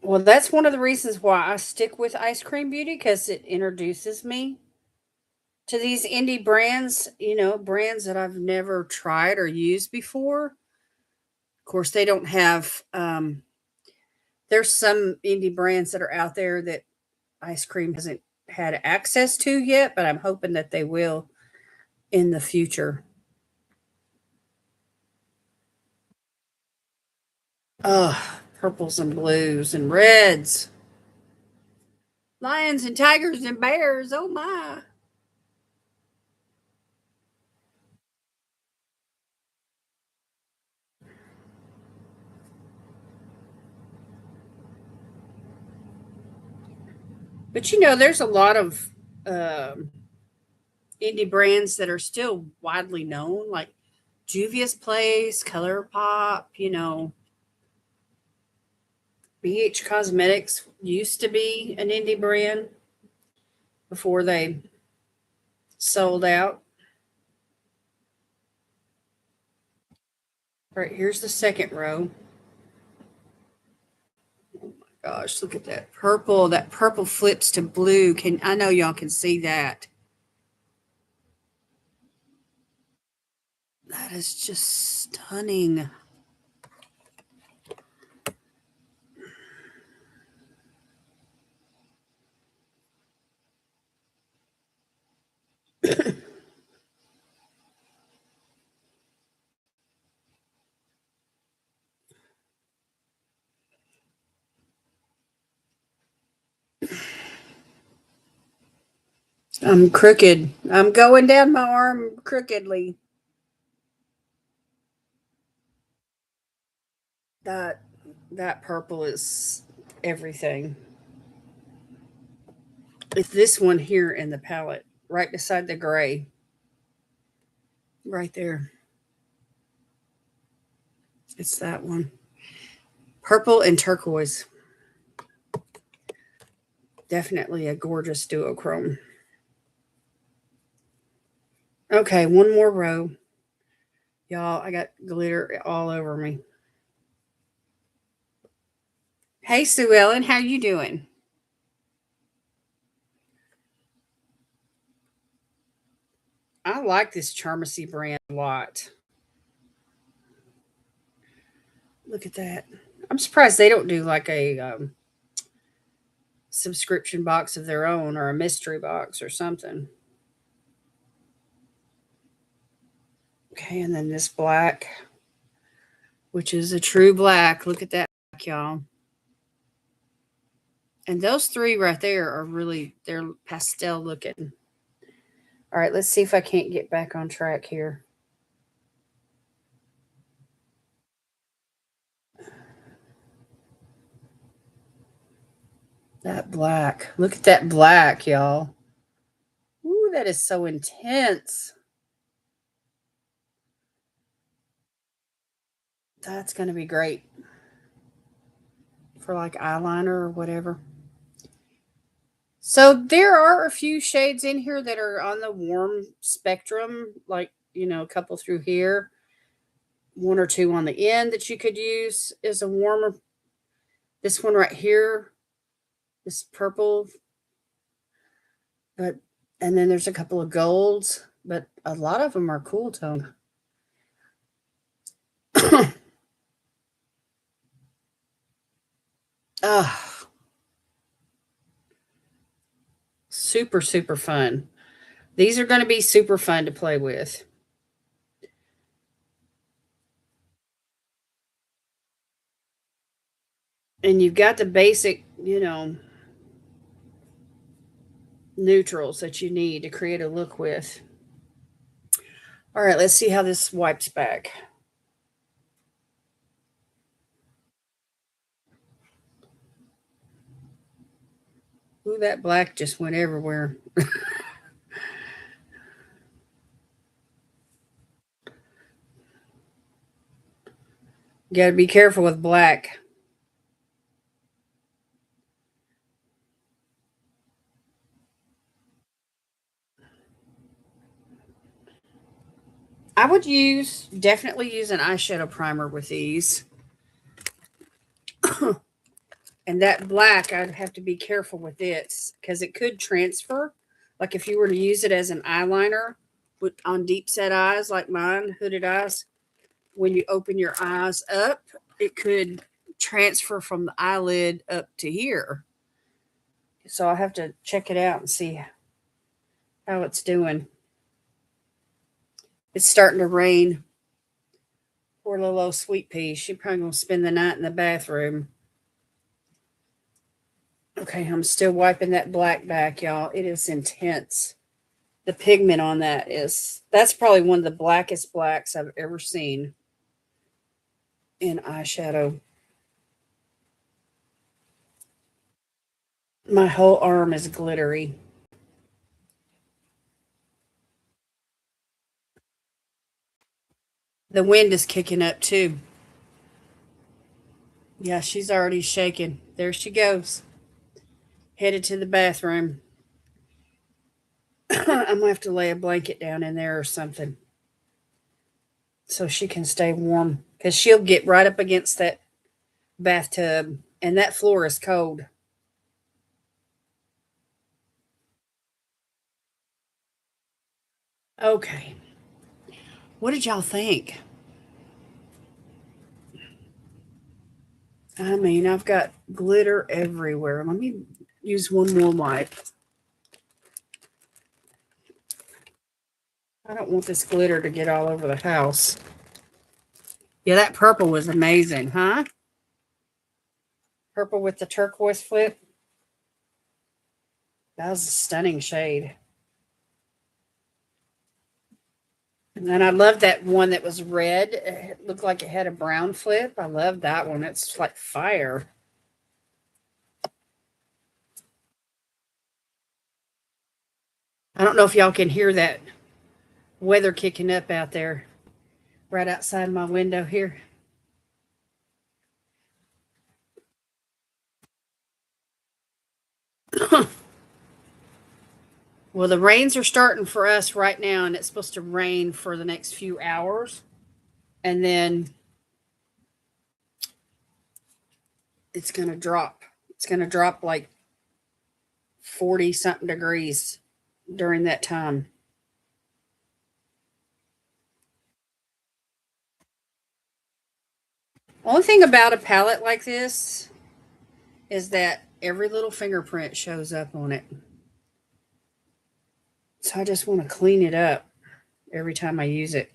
Speaker 1: Well, that's one of the reasons why I stick with Eyescream Beauty, because it introduces me to these indie brands, brands that I've never tried or used before. Of course, they don't have, there's some indie brands that are out there that Ice Cream hasn't had access to yet, but I'm hoping that they will in the future. Oh, purples and blues and reds. Lions and tigers and bears. Oh my. But there's a lot of um, indie brands that are still widely known, like Juvia's Place, Color Pop, BH Cosmetics used to be an indie brand before they sold out. All right, here's the second row. Gosh, look at that purple. That purple flips to blue. I know y'all can see that. That is just stunning. I'm crooked. I'm going down my arm crookedly. That that purple is everything. It's this one here in the palette, right beside the gray. Right there. It's that one. Purple and turquoise. Definitely a gorgeous duochrome. Okay, one more row. Y'all, I got glitter all over me. Hey, Sue Ellen, how you doing? I like this Charmacy brand a lot. Look at that. I'm surprised they don't do like a subscription box of their own or a mystery box or something. Okay, and then this black, which is a true black. Look at that, y'all. And those three right there are really, they're pastel looking. All right, let's see if I can't get back on track here. That black. Look at that black, y'all. Ooh, that is so intense. That's going to be great for like eyeliner or whatever. So there are a few shades in here that are on the warm spectrum, like, a couple through here. One or two on the end that you could use is a warmer. This one right here, this purple, but and then there's a couple of golds, but a lot of them are cool tone. Ah, super, super fun. These are going to be super fun to play with. And you've got the basic, neutrals that you need to create a look with. All right, let's see how this wipes back. Ooh, that black just went everywhere. You got to be careful with black. I would definitely use an eyeshadow primer with these. And that black, I'd have to be careful with it because it could transfer. Like if you were to use it as an eyeliner on deep set eyes like mine, hooded eyes, when you open your eyes up, it could transfer from the eyelid up to here. So I have to check it out and see how it's doing. It's starting to rain. Poor little old sweet pea. She's probably going to spend the night in the bathroom. Okay, I'm still wiping that black back, y'all. It is intense. The pigment on that's probably one of the blackest blacks I've ever seen in eyeshadow. My whole arm is glittery. The wind is kicking up too. Yeah, she's already shaking. There she goes. Headed to the bathroom. I'm going to have to lay a blanket down in there or something so she can stay warm because she'll get right up against that bathtub and that floor is cold. Okay. What did y'all think? I mean, I've got glitter everywhere. Let me use one more wipe. I don't want this glitter to get all over the house. Yeah, that purple was amazing, huh? Purple with the turquoise flip. That was a stunning shade. And then I love that one that was red. It looked like it had a brown flip. I love that one. It's like fire. I don't know if y'all can hear that weather kicking up out there right outside my window here. Well, the rains are starting for us right now, and it's supposed to rain for the next few hours. And then it's going to drop. It's going to drop like 40 something degrees during that time. Only thing about a palette like this is that every little fingerprint shows up on it. So I just want to clean it up every time I use it.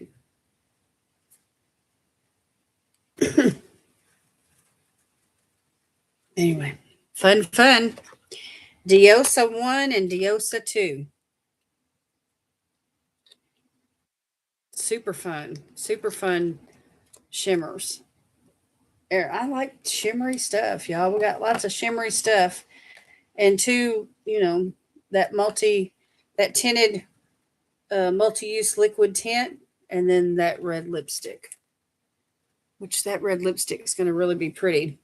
Speaker 1: Anyway, fun. Diosa 1 and Diosa 2. Super fun shimmers. I like shimmery stuff, y'all. We got lots of shimmery stuff. And two, that tinted multi-use liquid tint, and then that red lipstick, which that red lipstick is going to really be pretty.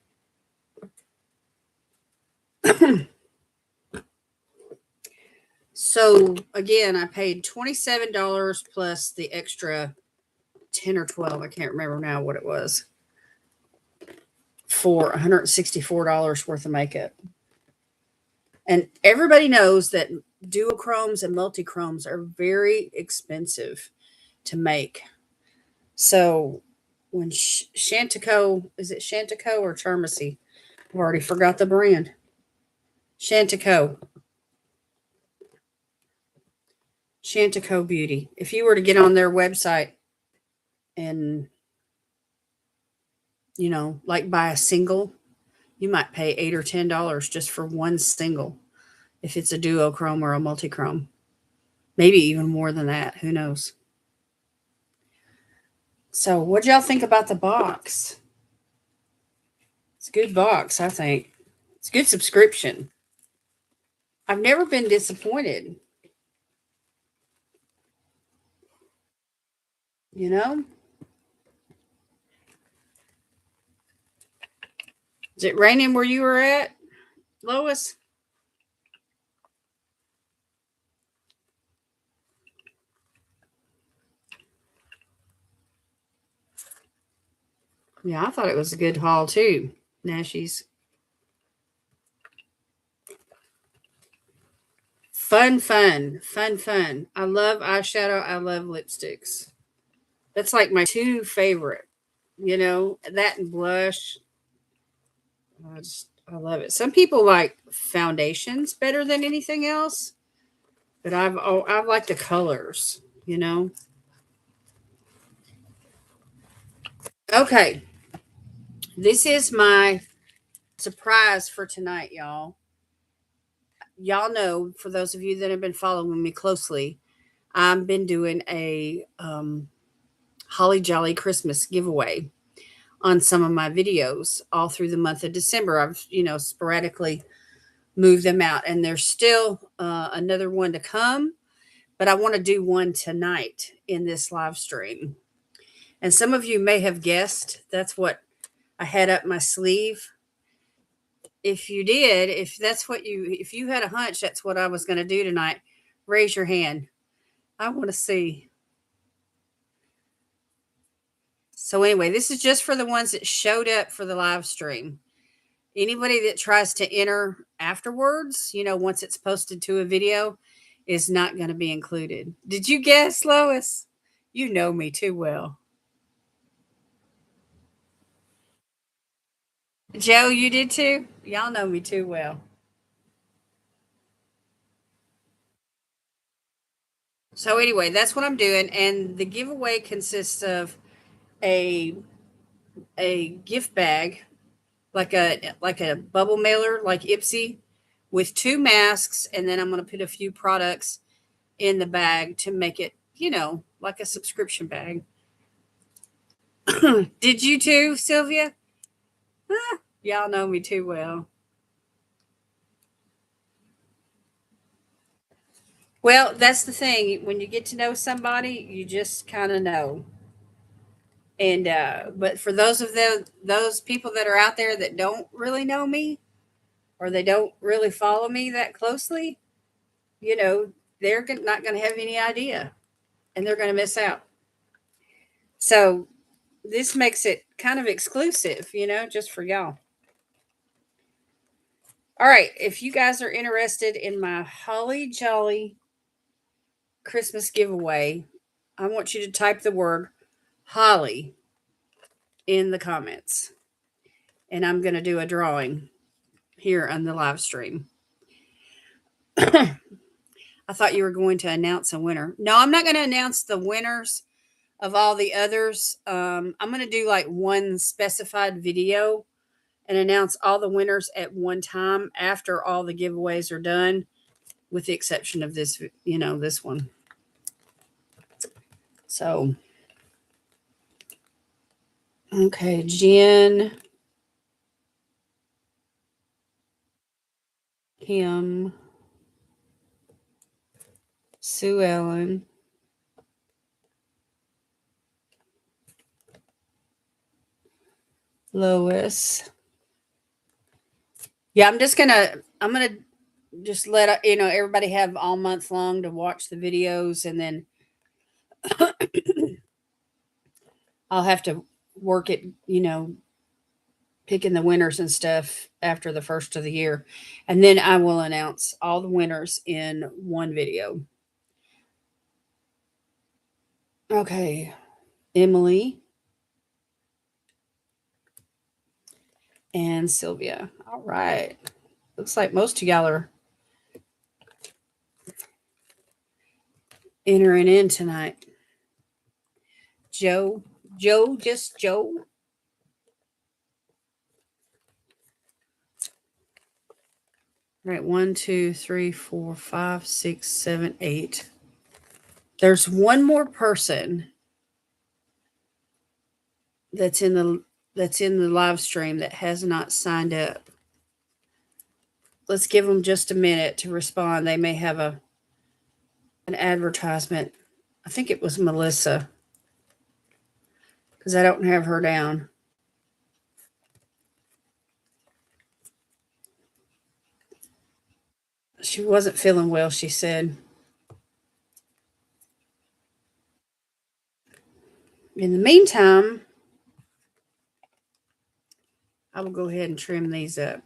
Speaker 1: So again, I paid $27 plus the extra 10 or 12. I can't remember now what it was for $164 worth of makeup. And everybody knows that duochromes and multichromes are very expensive to make. So when Chantico, is it Chantico or Charmacy? I've already forgot the brand. Chantico. Chantico Beauty. If you were to get on their website and, like buy a single, You might pay $8 or $10 just for one single, if it's a duochrome or a multichrome. Maybe even more than that. Who knows? So, what y'all think about the box? It's a good box, I think. It's a good subscription. I've never been disappointed. You know? Is it raining where you were at, Lois? Yeah, I thought it was a good haul too. Nashies. Fun, fun, fun, fun. I love eyeshadow. I love lipsticks. That's like my two favorite. That and blush. I love it. Some people like foundations better than anything else, but I like the colors. You know. Okay, this is my surprise for tonight, y'all. Y'all know, for those of you that have been following me closely, I've been doing a Holly Jolly Christmas giveaway on some of my videos all through the month of December. I've, sporadically moved them out, and there's still another one to come, but I want to do one tonight in this live stream. And some of you may have guessed that's what I had up my sleeve. If you did, if you had a hunch that's what I was going to do tonight, raise your hand. I want to see. So anyway, this is just for the ones that showed up for the live stream. Anybody that tries to enter afterwards, once it's posted to a video, is not going to be included. Did you guess, Lois? You know me too well. Joe, you did too? Y'all know me too well. So anyway, that's what I'm doing, and the giveaway consists of a gift bag, like a bubble mailer, like Ipsy, with 2 masks, and then I'm going to put a few products in the bag to make it, like a subscription bag. Did you too, Sylvia? Y'all know me too well. Well, that's the thing. When you get to know somebody, you just kind of know. And but for those people that are out there that don't really know me, or they don't really follow me that closely, they're not going to have any idea, and they're going to miss out. So this makes it kind of exclusive, just for y'all. All right, if you guys are interested in my Holly Jolly Christmas giveaway, I want you to type the word Holly in the comments. And I'm going to do a drawing here on the live stream. I thought you were going to announce a winner. No, I'm not going to announce the winners of all the others. I'm going to do like one specified video and announce all the winners at one time after all the giveaways are done, with the exception of this, this one. So, okay, Jen, Kim, Sue Ellen, Lois. Yeah, I'm gonna just let everybody have all month long to watch the videos, and then I'll have to work it, picking the winners and stuff after the first of the year, and then I will announce all the winners in one video. Okay, Emily and Sylvia. All right. Looks like most of y'all are entering in tonight. Joe, just Joe. All right, 1, 2, 3, 4, 5, 6, 7, 8. There's one more person that's in the live stream that has not signed up. Let's give them just a minute to respond. They may have an advertisement. I think it was Melissa, because I don't have her down. She wasn't feeling well, she said. In the meantime, I will go ahead and trim these up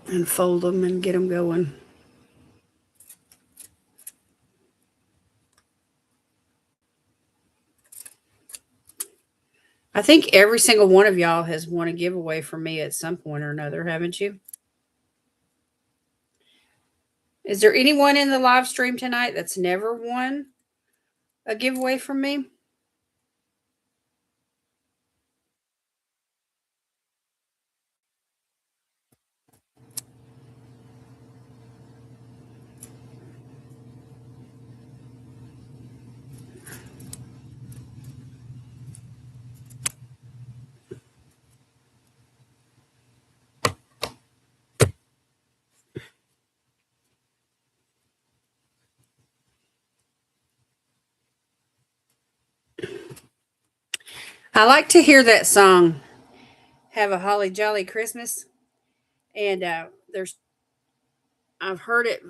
Speaker 1: and fold them and get them going. I think every single one of y'all has won a giveaway from me at some point or another, haven't you? Is there anyone in the live stream tonight that's never won a giveaway from me? I like to hear that song, Have a Holly Jolly Christmas. And I've heard it,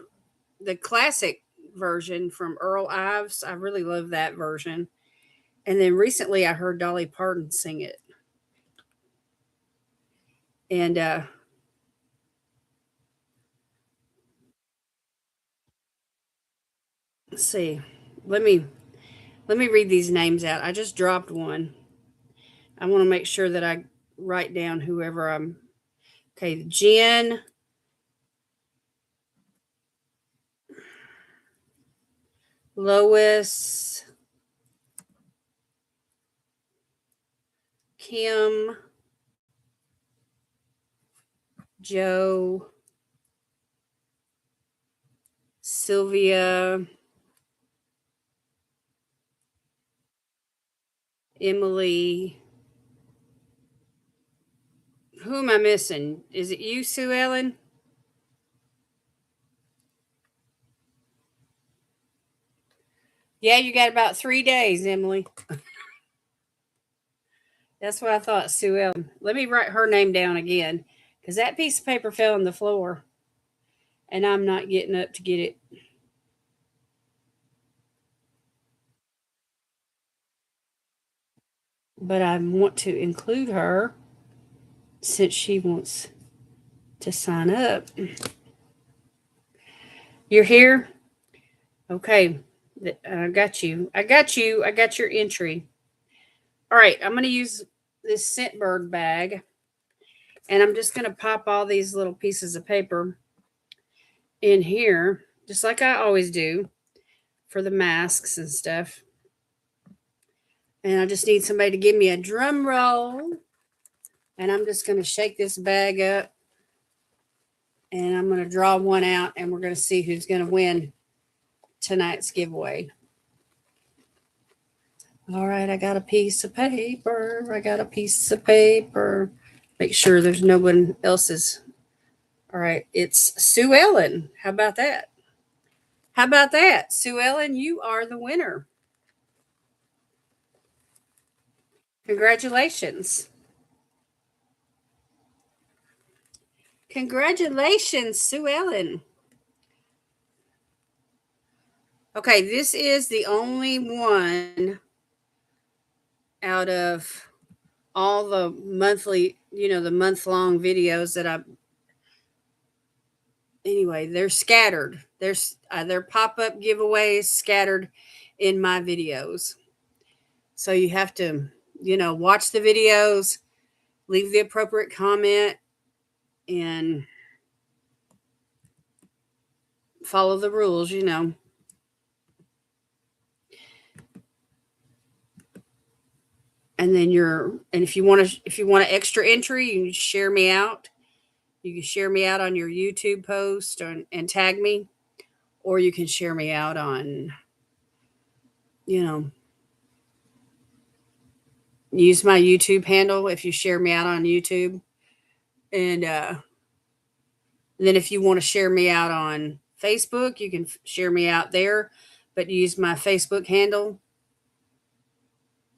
Speaker 1: the classic version from Earl Ives. I really love that version. And then recently I heard Dolly Parton sing it. And let's see. Let me read these names out. I just dropped one. I want to make sure that I write down whoever I'm. Okay, Jen, Lois, Kim, Joe, Sylvia, Emily. Who am I missing? Is it you, Sue Ellen? Yeah, you got about 3 days, Emily. That's what I thought, Sue Ellen. Let me write her name down again, because that piece of paper fell on the floor, and I'm not getting up to get it. But I want to include her since she wants to sign up. You're here? Okay. I got you. I got you. I got your entry. All right. I'm going to use this Scentbird bag, and I'm just going to pop all these little pieces of paper in here, just like I always do for the masks and stuff. And I just need somebody to give me a drum roll. And I'm just going to shake this bag up, and I'm going to draw one out, and we're going to see who's going to win tonight's giveaway. All right, I got a piece of paper. I got a piece of paper. Make sure there's no one else's. All right, it's Sue Ellen. How about that? How about that? Sue Ellen, you are the winner. Congratulations. Congratulations, Sue Ellen. Okay, this is the only one out of all the monthly, the month-long videos that anyway, they're scattered. They're pop-up giveaways scattered in my videos. So you have to, watch the videos, leave the appropriate comment, and follow the rules, And then if you want an extra entry, you can share me out. You can share me out on your YouTube post and tag me, or you can share me out on, you know, use my YouTube handle if you share me out on YouTube. And then if you want to share me out on Facebook, you can share me out there, but use my Facebook handle.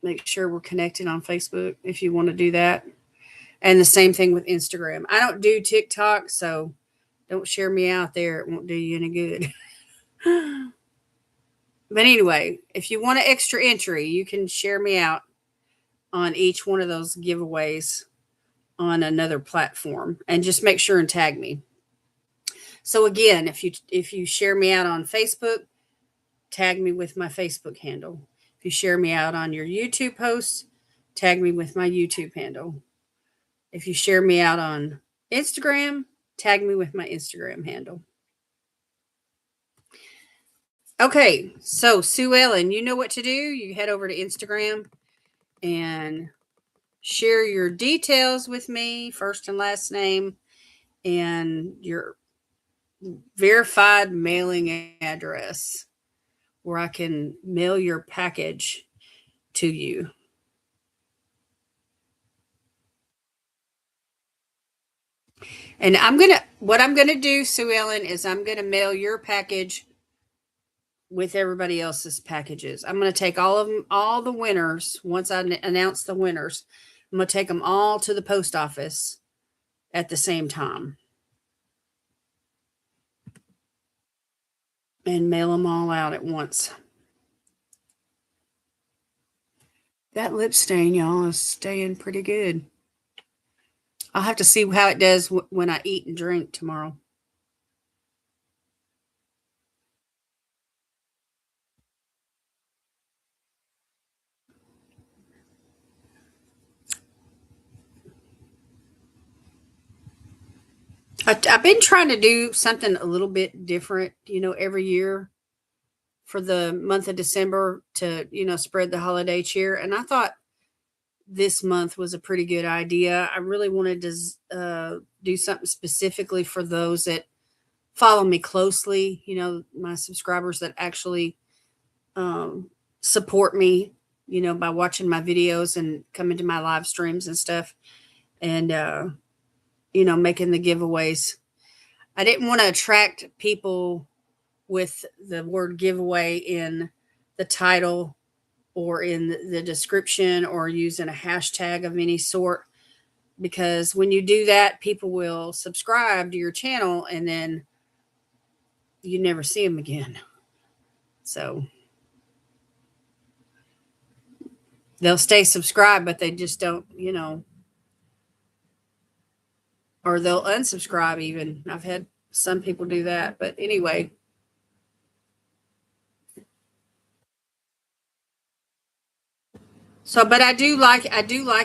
Speaker 1: Make sure we're connected on Facebook if you want to do that. And the same thing with Instagram. I don't do TikTok, so don't share me out there. It won't do you any good. But anyway, if you want an extra entry, you can share me out on each one of those giveaways on another platform, and just make sure and tag me. So again, if you share me out on Facebook, tag me with my Facebook handle. If you share me out on your YouTube posts, tag me with my YouTube handle. If you share me out on Instagram, tag me with my Instagram handle. Okay, so Sue Ellen, you know what to do. You head over to Instagram and share your details with me, first and last name, and your verified mailing address where I can mail your package to you. And what I'm gonna do, Sue Ellen, is I'm gonna mail your package with everybody else's packages. I'm gonna take all of them, all the winners. Once I announce the winners, I'm gonna take them all to the post office at the same time and mail them all out at once. That lip stain, y'all, is staying pretty good. I'll have to see how it does when I eat and drink tomorrow. I've been trying to do something a little bit different, every year for the month of December to, spread the holiday cheer. And I thought this month was a pretty good idea. I really wanted to do something specifically for those that follow me closely, my subscribers that actually support me, by watching my videos and coming to my live streams and stuff, and, making the giveaways. I didn't want to attract people with the word giveaway in the title or in the description or using a hashtag of any sort, because when you do that, people will subscribe to your channel and then you never see them again. So they'll stay subscribed, but they just don't, or they'll unsubscribe even. I've had some people do that. But anyway, so but I do like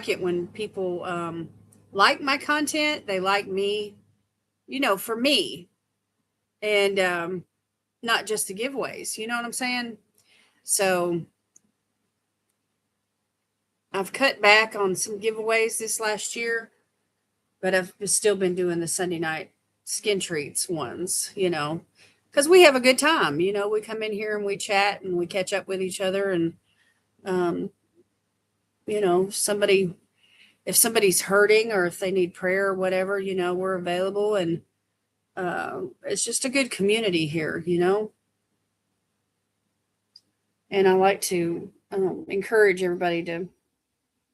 Speaker 1: it when people like my content. They like me, for me, and not just the giveaways. You know what I'm saying? So I've cut back on some giveaways this last year, but I've still been doing the Sunday night skin treats ones, because we have a good time. We come in here and we chat and we catch up with each other. And, um, somebody, if somebody's hurting or if they need prayer or whatever, we're available. And it's just a good community here, and I like to encourage everybody to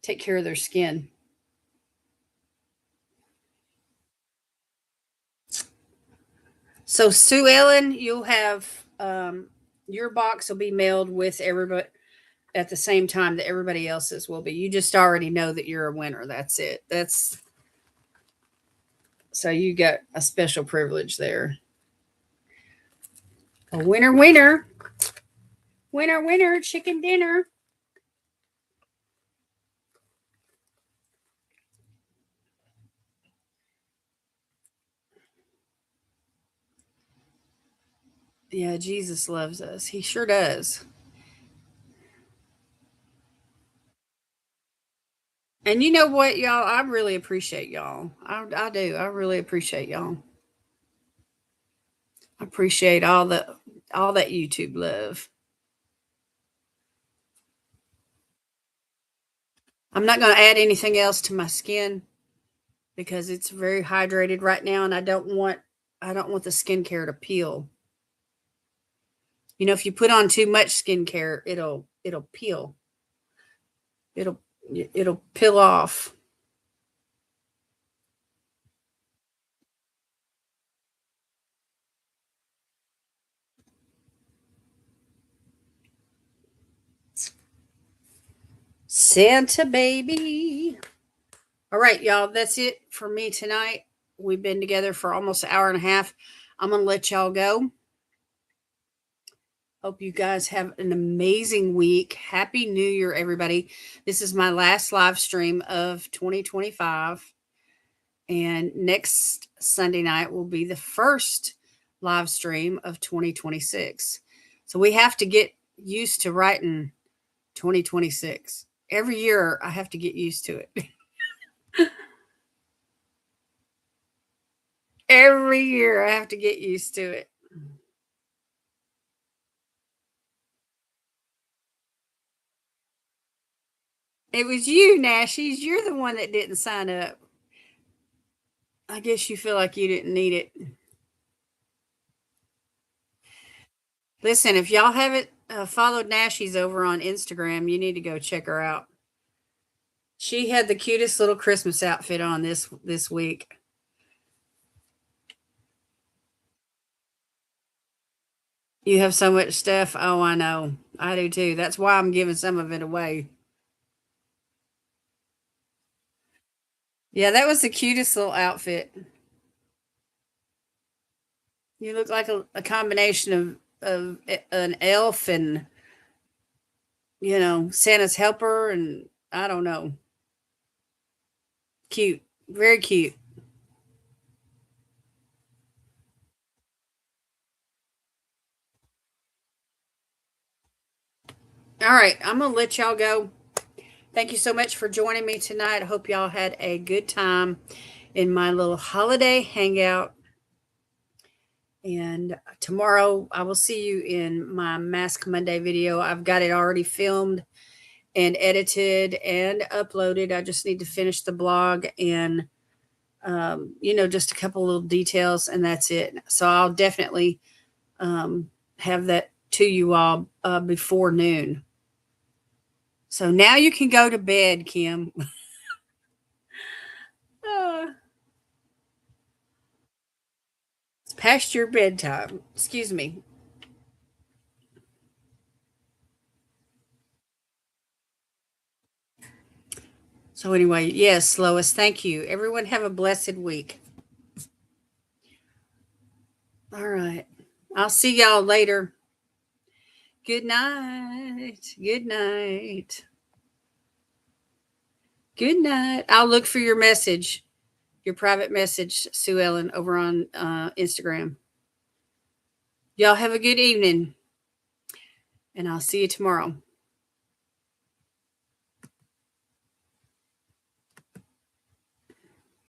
Speaker 1: take care of their skin. So, Sue Ellen, you'll have your box will be mailed with everybody at the same time that everybody else's will be. You just already know that you're a winner. That's it. That's so you got a special privilege there. A winner, winner, winner, winner, chicken dinner. Yeah, Jesus loves us. He sure does. And you know what, y'all? I really appreciate y'all. I do. I really appreciate y'all. I appreciate all that YouTube love. I'm not going to add anything else to my skin because it's very hydrated right now, and I don't want the skincare to peel. You know, if you put on too much skincare, it'll peel. It'll it'll peel off. Santa baby. All right, y'all. That's it for me tonight. We've been together for almost an hour and a half. I'm gonna let y'all go. Hope you guys have an amazing week. Happy New Year, everybody. This is my last live stream of 2025. And next Sunday night will be the first live stream of 2026. So we have to get used to writing 2026. Every year I have to get used to it. Every year I have to get used to it. It was you, Nashies. You're the one that didn't sign up. I guess you feel like you didn't need it. Listen, if y'all haven't followed Nashies over on Instagram, you need to go check her out. She had the cutest little Christmas outfit on this week. You have so much stuff. Oh, I know. I do too. That's why I'm giving some of it away. Yeah, that was the cutest little outfit. You look like a combination of an elf and Santa's helper, and I don't know. Cute, very cute. All right, I'm gonna let y'all go. Thank you so much for joining me tonight. I hope y'all had a good time in my little holiday hangout. And tomorrow I will see you in my Mask Monday video. I've got it already filmed and edited and uploaded. I just need to finish the blog and, just a couple little details, and that's it. So I'll definitely have that to you all before noon. So now you can go to bed, Kim. uh, it's past your bedtime. Excuse me. So anyway, yes, Lois, thank you. Everyone have a blessed week. All right. I'll see y'all later. Good night. Good night. Good night. I'll look for your message, your private message, Sue Ellen, over on Instagram. Y'all have a good evening, and I'll see you tomorrow.